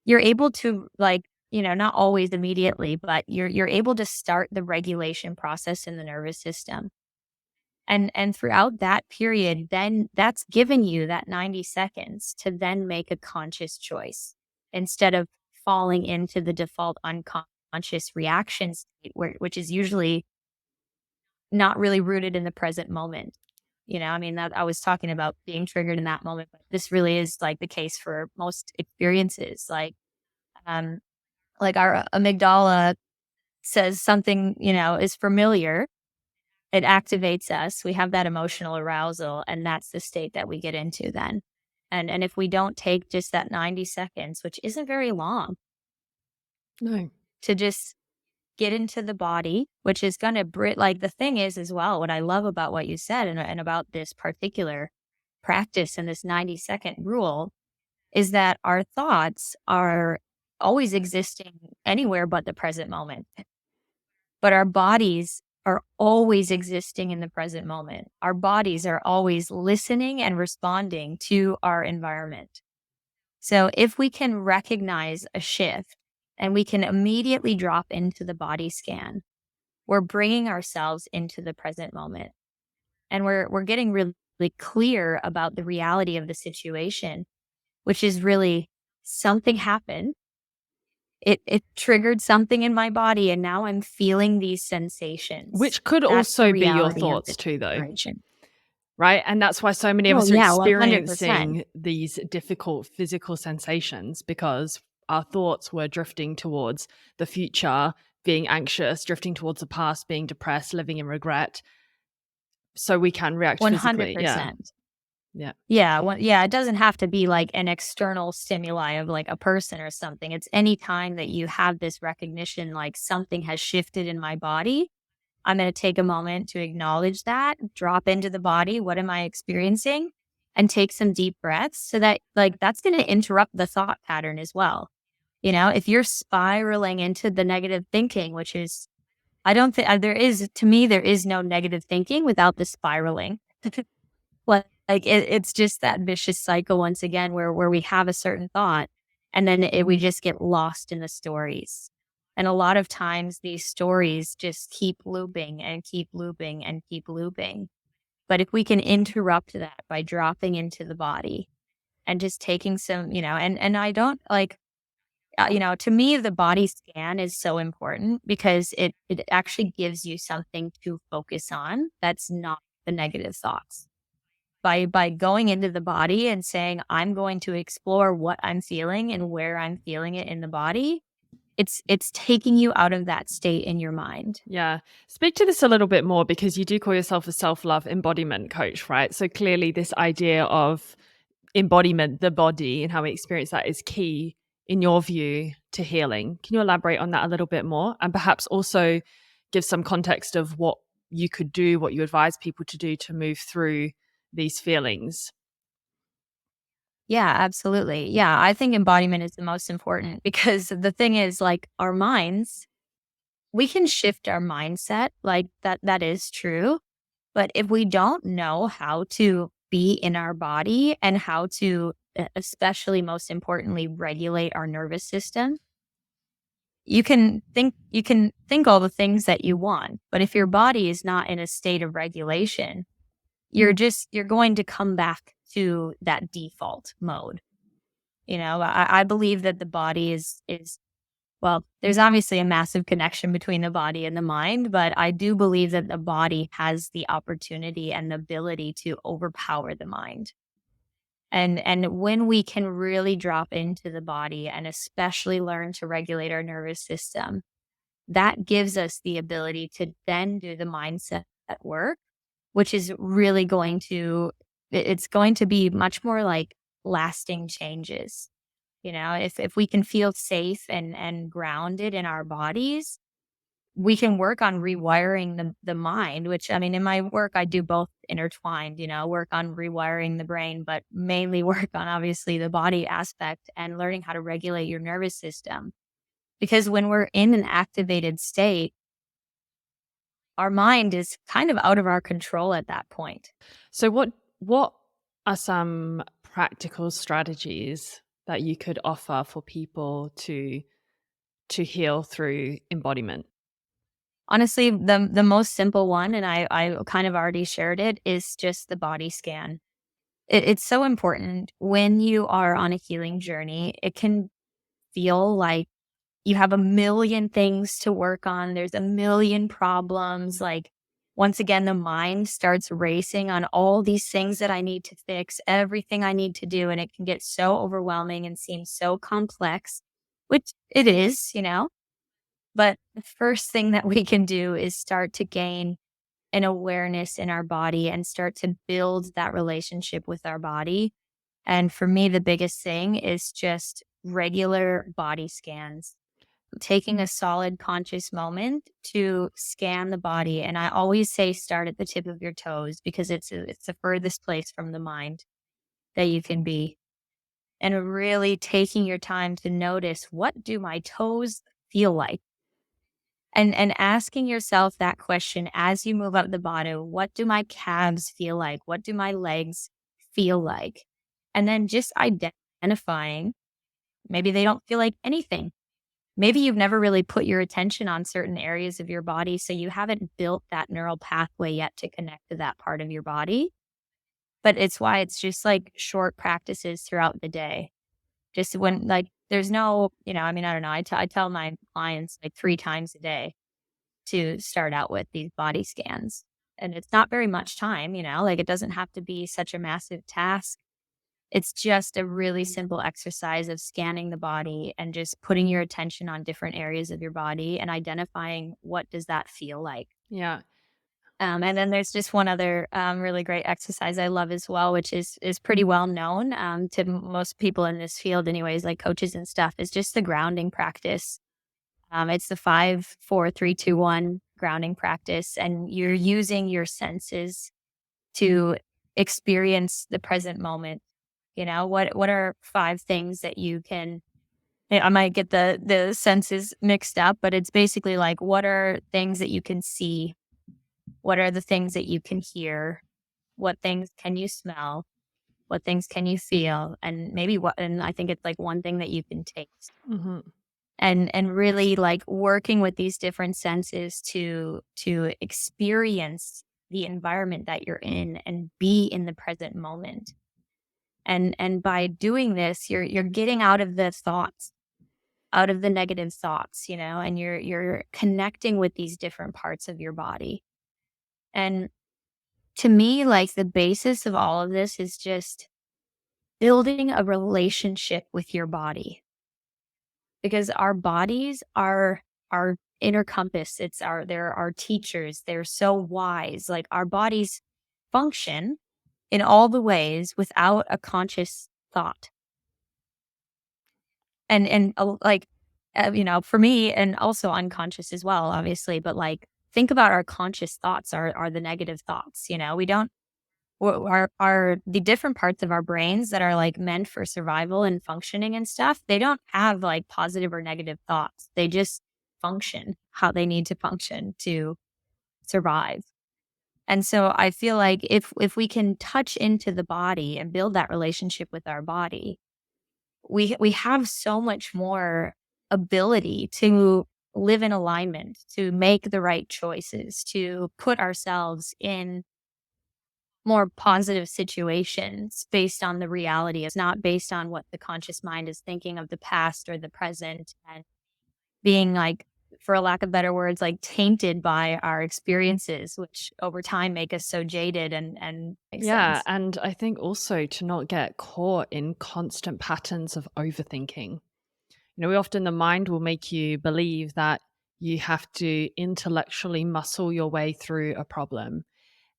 you're able to, like, not always immediately, but you're able to start the regulation process in the nervous system. And throughout that period, then that's given you that 90 seconds to then make a conscious choice, instead of falling into the default unconscious reaction state, which is usually not really rooted in the present moment. I mean, that I was talking about being triggered in that moment, but this really is like the case for most experiences. Um, like our amygdala says something, is familiar. It activates us. We have that emotional arousal, and that's the state that we get into then. And if we don't take just that 90 seconds, which isn't very long, No. to just get into the body, which is going to like, the thing is as well, what I love about what you said, and about this particular practice and this 90-second rule, is that our thoughts are always existing anywhere but the present moment. But our bodies are always existing in the present moment. Our bodies are always listening and responding to our environment. So if we can recognize a shift and we can immediately drop into the body scan, we're bringing ourselves into the present moment. And we're getting really clear about the reality of the situation, which is really, something happened. It triggered something in my body, and now I'm feeling these sensations. Which could That's the also be your reality of the thoughts too, though. situation. Right? And that's why so many of Oh, us are yeah, 100%. experiencing these difficult physical sensations, because our thoughts were drifting towards the future, being anxious, drifting towards the past, being depressed, living in regret. So we can react physically. Yeah. 100%. Yeah. Yeah, it doesn't have to be like an external stimuli of like a person or something. It's any time that you have this recognition, like, something has shifted in my body. I'm going to take a moment to acknowledge that, drop into the body. What am I experiencing? And take some deep breaths, so that, like, that's going to interrupt the thought pattern as well. If you're spiraling into the negative thinking, which is, I don't think to me, there is no negative thinking without the spiraling. It's just that vicious cycle once again, where we have a certain thought, and then we just get lost in the stories. And a lot of times these stories just keep looping and keep looping and keep looping. But if we can interrupt that by dropping into the body and just taking some, and I don't like, to me, the body scan is so important, because it actually gives you something to focus on that's not the negative thoughts. By going into the body and saying, I'm going to explore what I'm feeling and where I'm feeling it in the body, it's taking you out of that state in your mind. Yeah. Speak to this a little bit more, because you do call yourself a self-love embodiment coach, right? So clearly this idea of embodiment, the body, and how we experience that is key, in your view, to healing. Can you elaborate on that a little bit more? And perhaps also give some context of what you could do, what you advise people to do to move through these feelings? Yeah, absolutely. Yeah, I think embodiment is the most important, because the thing is, like, our minds, we can shift our mindset, like that is true. But if we don't know how to be in our body, and how to, especially most importantly, regulate our nervous system, you can think all the things that you want, but if your body is not in a state of regulation, you're going to come back to that default mode. I believe that the body is well, there's obviously a massive connection between the body and the mind, but I do believe that the body has the opportunity and the ability to overpower the mind. And when we can really drop into the body and especially learn to regulate our nervous system, that gives us the ability to then do the mindset work, which is really going to it's going to be much more like lasting changes. If we can feel safe and grounded in our bodies, we can work on rewiring the mind, which, I mean, in my work, I do both intertwined, work on rewiring the brain, but mainly work on obviously the body aspect and learning how to regulate your nervous system. Because when we're in an activated state, our mind is kind of out of our control at that point. So what are some practical strategies that you could offer for people to heal through embodiment? Honestly, the most simple one, and I kind of already shared it, is just the body scan. It's so important when you are on a healing journey. It can feel like you have a million things to work on. There's a million problems. Like, once again, the mind starts racing on all these things that I need to fix, everything I need to do. And it can get so overwhelming and seem so complex, which it is. But the first thing that we can do is start to gain an awareness in our body and start to build that relationship with our body. And for me, the biggest thing is just regular body scans, taking a solid conscious moment to scan the body. And I always say start at the tip of your toes because it's the furthest place from the mind that you can be. And really taking your time to notice, what do my toes feel like? And asking yourself that question as you move up the bottom, what do my calves feel like? What do my legs feel like? And then just identifying, maybe they don't feel like anything. Maybe you've never really put your attention on certain areas of your body, so you haven't built that neural pathway yet to connect to that part of your body. But it's why it's just like short practices throughout the day. Just when, like, there's no, I mean, I don't know. I tell my clients like 3 times a day to start out with these body scans. And it's not very much time, like, it doesn't have to be such a massive task. It's just a really simple exercise of scanning the body and just putting your attention on different areas of your body and identifying, what does that feel like? Yeah. And then there's just one other really great exercise I love as well, which is pretty well known to most people in this field, anyways, like coaches and stuff, is just the grounding practice. It's the 5, 4, 3, 2, 1 grounding practice, and you're using your senses to experience the present moment. What are 5 things that you can? I might get the senses mixed up, but it's basically like, what are things that you can see? What are the things that you can hear? What things can you smell? What things can you feel? And maybe and I think it's like one thing that you can taste. Mm-hmm. And really like working with these different senses to experience the environment that you're in and be in the present moment. And by doing this, you're getting out of the thoughts, out of the negative thoughts, and you're connecting with these different parts of your body. And to me, like, the basis of all of this is just building a relationship with your body, because our bodies are our inner compass. They're our teachers. They're so wise. Like, our bodies function in all the ways without a conscious thought. And for me, and also unconscious as well, obviously, but like, think about our conscious thoughts are the negative thoughts. We don't, are the different parts of our brains that are like meant for survival and functioning and stuff. They don't have like positive or negative thoughts. They just function how they need to function to survive. And so I feel like if we can touch into the body and build that relationship with our body, we have so much more ability to live in alignment, to make the right choices, to put ourselves in more positive situations based on the reality. It's not based on what the conscious mind is thinking of the past or the present. And being like, for a lack of better words, like tainted by our experiences, which over time make us so jaded and makes Yeah. sense. And I think also to not get caught in constant patterns of overthinking. The mind will make you believe that you have to intellectually muscle your way through a problem.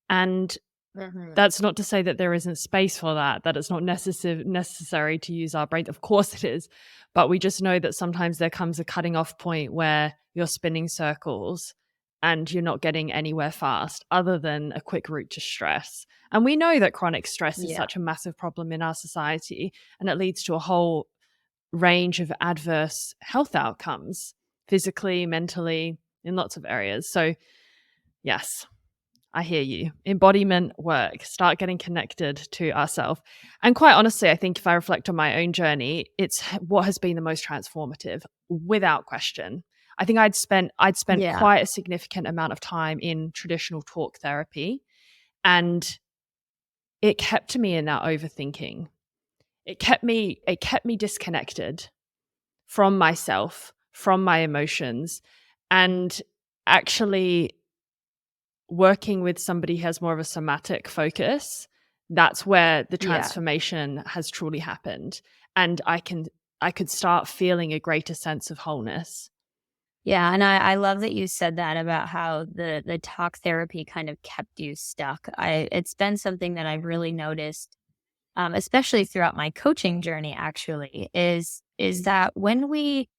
And Mhm. that's not to say that there isn't space for that it's not necessary to use our brain. Of course it is. But we just know that sometimes there comes a cutting off point where you're spinning circles and you're not getting anywhere fast other than a quick route to stress. And we know that chronic stress is Yeah. such a massive problem in our society, and it leads to a whole range of adverse health outcomes, physically, mentally, in lots of areas. So, yes, I hear you. Embodiment work, start getting connected to ourselves. And quite honestly, I think if I reflect on my own journey, it's what has been the most transformative, without question. I think I'd spent Yeah. quite a significant amount of time in traditional talk therapy, and it kept me in that overthinking. It kept me disconnected from myself, from my emotions, and actually working with somebody who has more of a somatic focus, that's where the Yeah. transformation has truly happened. And I could start feeling a greater sense of wholeness. Yeah, and I love that you said that about how the talk therapy kind of kept you stuck. It's been something that I've really noticed, especially throughout my coaching journey. Actually, is that when we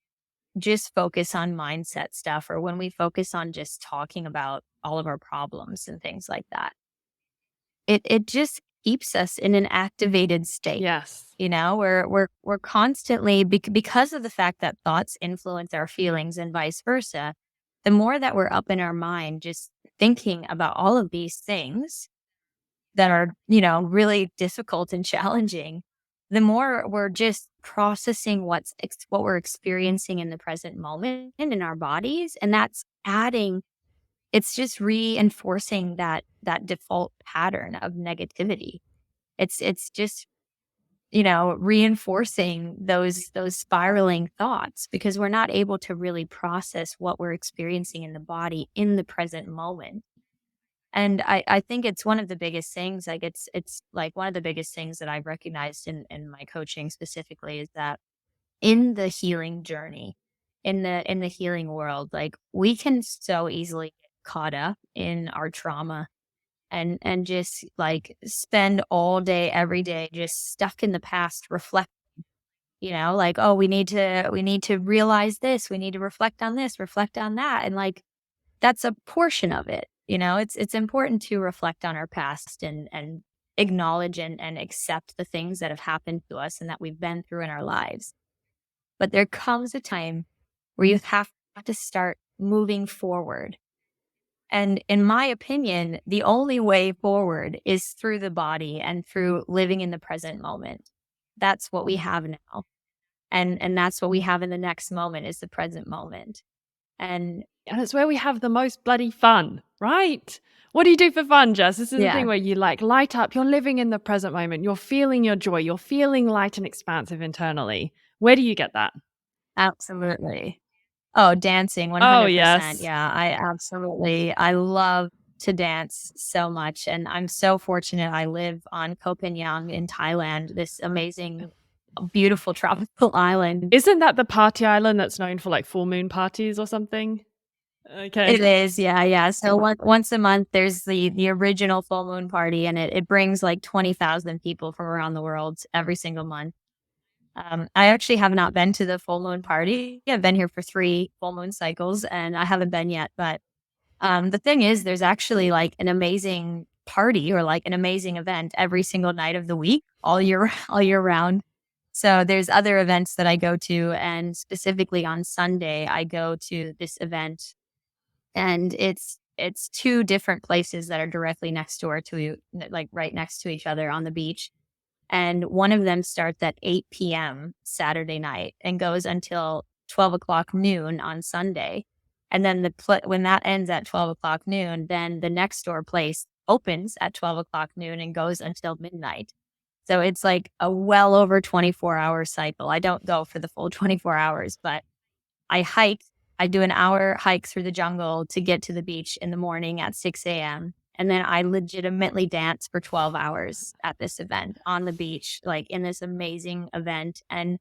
just focus on mindset stuff, or when we focus on just talking about all of our problems and things like that, it just keeps us in an activated state. Yes. You know, we're constantly because of the fact that thoughts influence our feelings and vice versa. The more that we're up in our mind, just thinking about all of these things that are, really difficult and challenging, the more we're just processing what we're experiencing in the present moment in our bodies, and that's adding. It's just reinforcing that default pattern of negativity. It's just reinforcing those spiraling thoughts, because we're not able to really process what we're experiencing in the body in the present moment. And I think it's one of the biggest things, like it's like one of the biggest things that I've recognized in my coaching specifically, is that in the healing journey, in the healing world, like we can so easily get caught up in our trauma and just like spend all day every day just stuck in the past, reflect, like, oh, we need to realize this, we need to reflect on this, reflect on that, and like that's a portion of it. It's important to reflect on our past and acknowledge and accept the things that have happened to us and that we've been through in our lives. But there comes a time where you have to start moving forward. And in my opinion, the only way forward is through the body and through living in the present moment. That's what we have now. And that's what we have in the next moment, is the present moment. And And it's where we have the most bloody fun, right? What do you do for fun, Jess? This is the yeah, thing where you like light up, you're living in the present moment, you're feeling your joy, you're feeling light and expansive internally. Where do you get that? absolutely. Oh, dancing, Oh, 100%. yes. Yeah, I love to dance so much. And I'm so fortunate. I live on Ko Pha Ngan in Thailand, this amazing, beautiful tropical island. Isn't that the party island that's known for like full moon parties or something? It Okay. is, yeah, yeah. So once a month, there's the original full moon party, and it brings like 20,000 people from around the world every single month. I actually have not been to the full moon party. I've been here for 3 full moon cycles, and I haven't been yet. But the thing is, there's actually like an amazing party, or like an amazing event every single night of the week, all year all year round. So there's other events that I go to, and specifically on Sunday, I go to this event, and it's 2 different places that are directly next door to, like right next to each other on the beach. And one of them starts at 8 p.m. Saturday night and goes until 12 o'clock noon on Sunday. And then when that ends at 12 o'clock noon, then the next door place opens at 12 o'clock noon and goes until midnight. So it's like a well over 24-hour cycle. I don't go for the full 24 hours, but I hike I do an hour hike through the jungle to get to the beach in the morning at 6 a.m. And then I legitimately dance for 12 hours at this event on the beach, like in this amazing event. And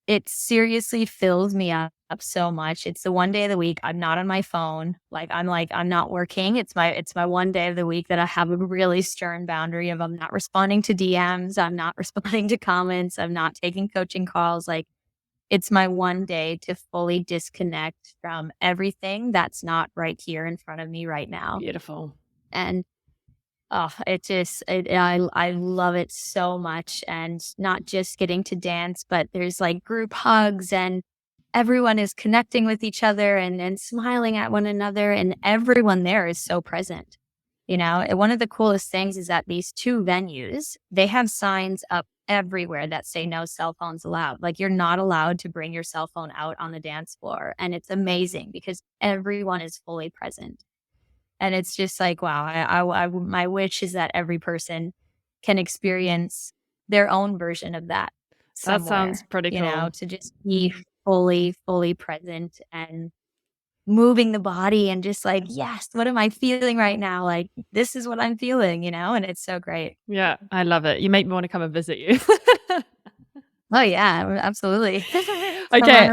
it seriously fills me up so much. It's the one day of the week I'm not on my phone. I'm not working. It's my one day of the week that I have a really stern boundary of I'm not responding to DMs, I'm not responding to comments, I'm not taking coaching calls. Like it's my one day to fully disconnect from everything that's not right here in front of me right now. Beautiful. And I love it so much. And not just getting to dance, but there's like group hugs and everyone is connecting with each other and smiling at one another. And everyone there is so present. You know, and one of the coolest things is that these two venues, they have signs up everywhere that say no cell phones allowed. Like you're not allowed to bring your cell phone out on the dance floor. And it's amazing because everyone is fully present. And it's just like, wow, my wish is that every person can experience their own version of that somewhere. That sounds pretty cool. You know, to just be fully present and moving the body and just like, yes, what am I feeling right now? Like, this is what I'm feeling, you know? And it's so great. Yeah, I love it. You make me want to come and visit you. Oh, yeah, absolutely. Okay.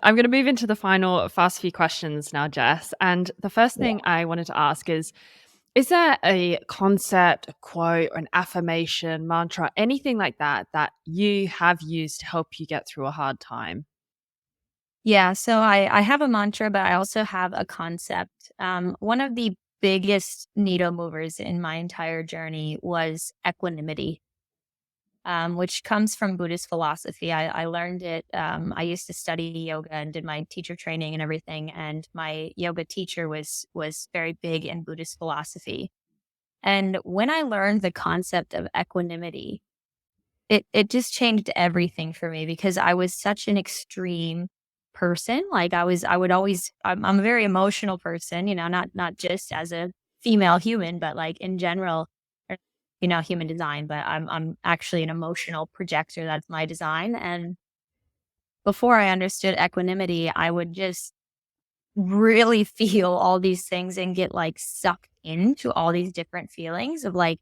I'm going to move into the final fast few questions now, Jess. And the first thing I wanted to ask is there a concept, a quote, or an affirmation, mantra, anything like that that you have used to help you get through a hard time? Yeah, so I have a mantra, but I also have a concept. One of the biggest needle movers in my entire journey was equanimity. Which comes from Buddhist philosophy. I learned it. I used to study yoga and did my teacher training and everything. And my yoga teacher was very big in Buddhist philosophy. And when I learned the concept of equanimity, it just changed everything for me because I was such an extreme person. Like I'm a very emotional person, you know, not just as a female human, but like in general, you know, human design, but I'm actually an emotional projector. That's my design. And before I understood equanimity, I would just really feel all these things and get like sucked into all these different feelings of like,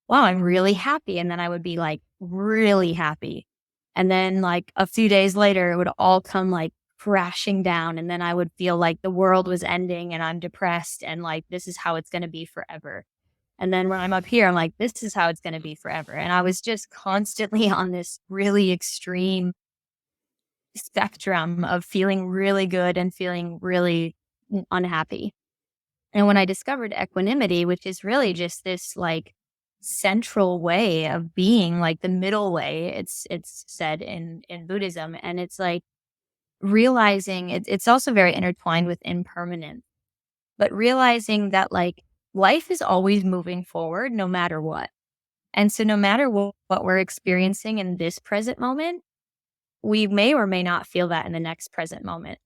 wow, I'm really happy. And then I would be like really happy. And then like a few days later, it would all come like crashing down. And then I would feel like the world was ending and I'm depressed and like, this is how it's going to be forever. And then when I'm up here, I'm like, this is how it's going to be forever. And I was just constantly on this really extreme spectrum of feeling really good and feeling really unhappy. And when I discovered equanimity, which is really just this like central way of being, like the middle way, it's said in Buddhism. And it's like realizing it's also very intertwined with impermanence, but realizing that like life is always moving forward no matter what. And so no matter what we're experiencing in this present moment, we may or may not feel that in the next present moment.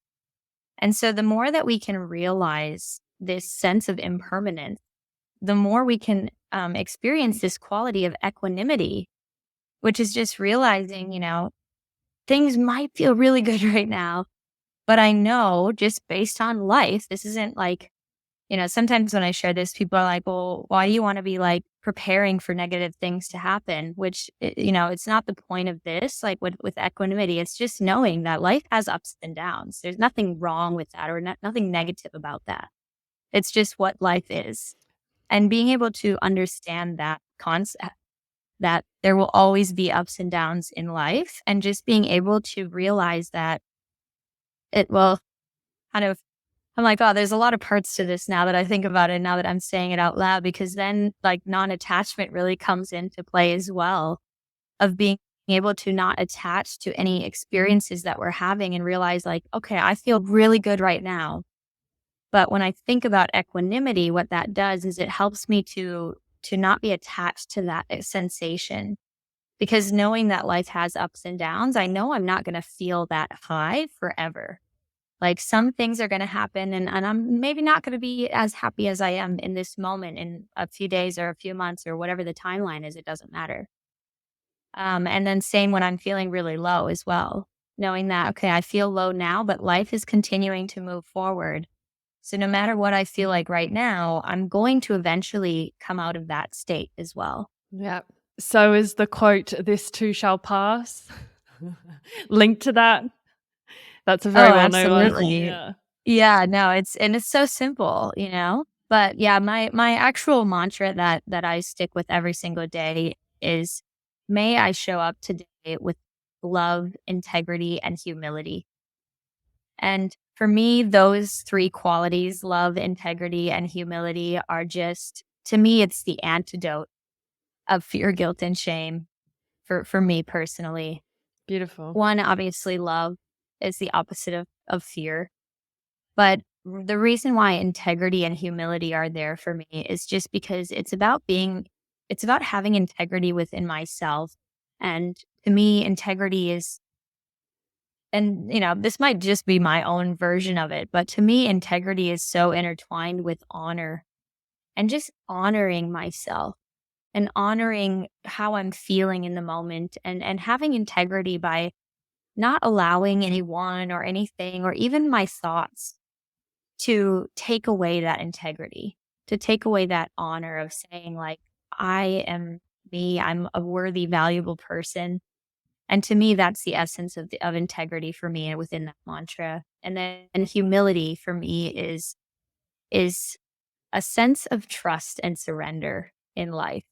And so the more that we can realize this sense of impermanence, the more we can experience this quality of equanimity, which is just realizing, you know, things might feel really good right now, but I know just based on life, this isn't like, you know, sometimes when I share this, people are like, well, why do you want to be like preparing for negative things to happen? Which, you know, it's not the point of this. Like with equanimity, it's just knowing that life has ups and downs. There's nothing wrong with that or nothing negative about that. It's just what life is. And being able to understand that concept, that there will always be ups and downs in life, and just being able to realize that it will kind of, I'm like, oh, there's a lot of parts to this now that I think about it, now that I'm saying it out loud, because then like non-attachment really comes into play as well, of being able to not attach to any experiences that we're having and realize like, okay, I feel really good right now. But when I think about equanimity, what that does is it helps me to not be attached to that sensation. Because knowing that life has ups and downs, I know I'm not going to feel that high forever. Like some things are going to happen and I'm maybe not going to be as happy as I am in this moment in a few days or a few months or whatever the timeline is. It doesn't matter. And then same when I'm feeling really low as well. knowing that, okay, I feel low now, but life is continuing to move forward. So no matter what I feel like right now, I'm going to eventually come out of that state as well. Yeah. So is the quote, "This too shall pass," linked to that? That's a Oh, very well-known one. absolutely. Yeah. Yeah, no, it's so simple, you know? But yeah, my actual mantra that I stick with every single day is, may I show up today with love, integrity, and humility. And for me, those three qualities, love, integrity, and humility, are just, to me, it's the antidote of fear, guilt, and shame for me personally. Beautiful. One, obviously, love is the opposite of fear. But the reason why integrity and humility are there for me is just because it's about having integrity within myself. And to me, integrity is, and this might just be my own version of it, but to me, integrity is so intertwined with honor and just honoring myself and honoring how I'm feeling in the moment, and having integrity by not allowing anyone or anything or even my thoughts to take away that integrity, to take away that honor of saying, like, I am me, I'm a worthy, valuable person. And to me, that's the essence of integrity for me within that mantra. And then humility for me is a sense of trust and surrender in life.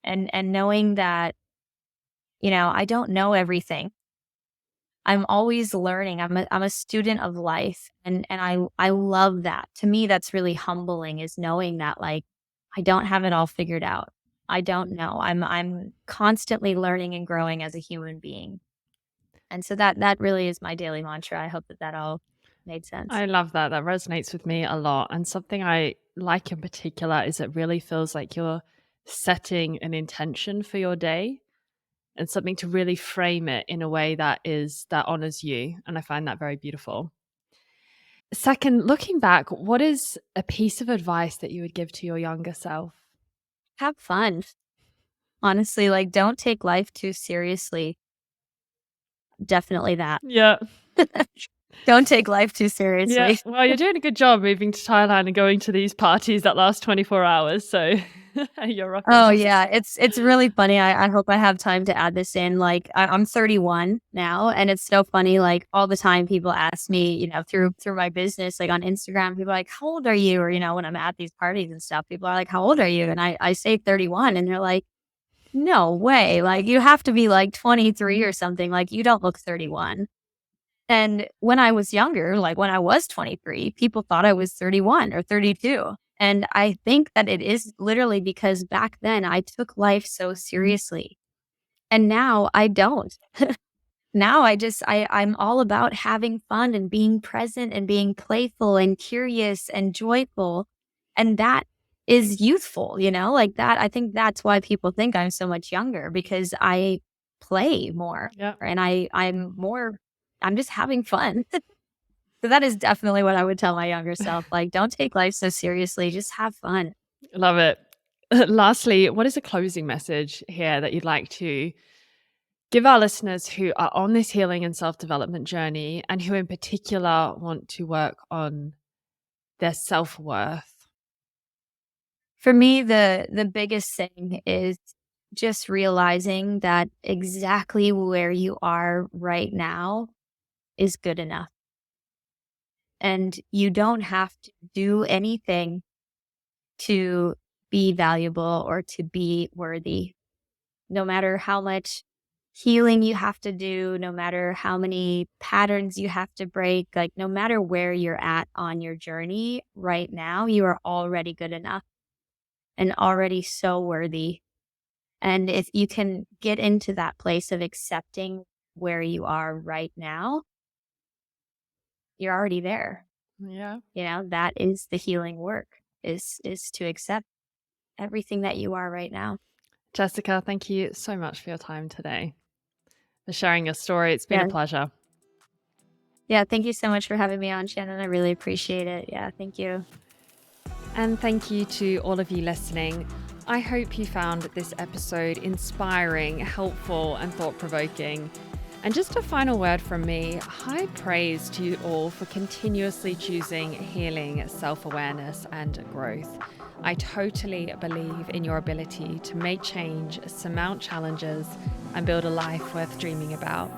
And knowing that, I don't know everything. I'm always learning. I'm a student of life, and I love that. To me, that's really humbling, is knowing that, like, I don't have it all figured out. I don't know. I'm constantly learning and growing as a human being. And so that really is my daily mantra. I hope that all made sense. I love that. That resonates with me a lot. And something I like in particular is it really feels like you're setting an intention for your day and something to really frame it in a way that honors you. And I find that very beautiful. Second, looking back, what is a piece of advice that you would give to your younger self? Have fun. Honestly, like, don't take life too seriously. Definitely that. Yeah. Don't take life too Yeah. seriously. Well, you're doing a good job moving to Thailand and going to these parties that last 24 hours. So you're rocking. Oh yeah, it's really funny. I hope I have time to add this in. Like, I'm 31 now, and it's so funny. Like, all the time, people ask me, through my business, like on Instagram, people are like, "How old are you?" Or when I'm at these parties and stuff, people are like, "How old are you?" And I say 31, and they're like, "No way! Like, you have to be like 23 or something. Like, you don't look 31." And when I was younger, like when I was 23, people thought I was 31 or 32. And I think that it is literally because back then I took life so seriously. And now I don't. Now I'm all about having fun and being present and being playful and curious and joyful. And that is youthful, like that. I think that's why people think I'm so much younger, because I play more, Yeah. and I'm just having fun. So that is definitely what I would tell my younger self. Like, don't take life so seriously. Just have fun. Love it. Lastly, what is a closing message here that you'd like to give our listeners who are on this healing and self-development journey and who in particular want to work on their self-worth? For me, the biggest thing is just realizing that exactly where you are right now is good enough. And you don't have to do anything to be valuable or to be worthy. No matter how much healing you have to do, no matter how many patterns you have to break, like, no matter where you're at on your journey right now, you are already good enough and already so worthy. And if you can get into that place of accepting where you are right now, you're already there. Yeah. That is the healing work, is to accept everything that you are right now. Jessica, thank you so much for your time today, for sharing your story. It's been a pleasure. Yeah, thank you so much for having me on, Shannon. I really appreciate it. Yeah, thank you. And thank you to all of you listening. I hope you found this episode inspiring, helpful, and thought-provoking. And just a final word from me, high praise to you all for continuously choosing healing, self-awareness, and growth. I totally believe in your ability to make change, surmount challenges, and build a life worth dreaming about.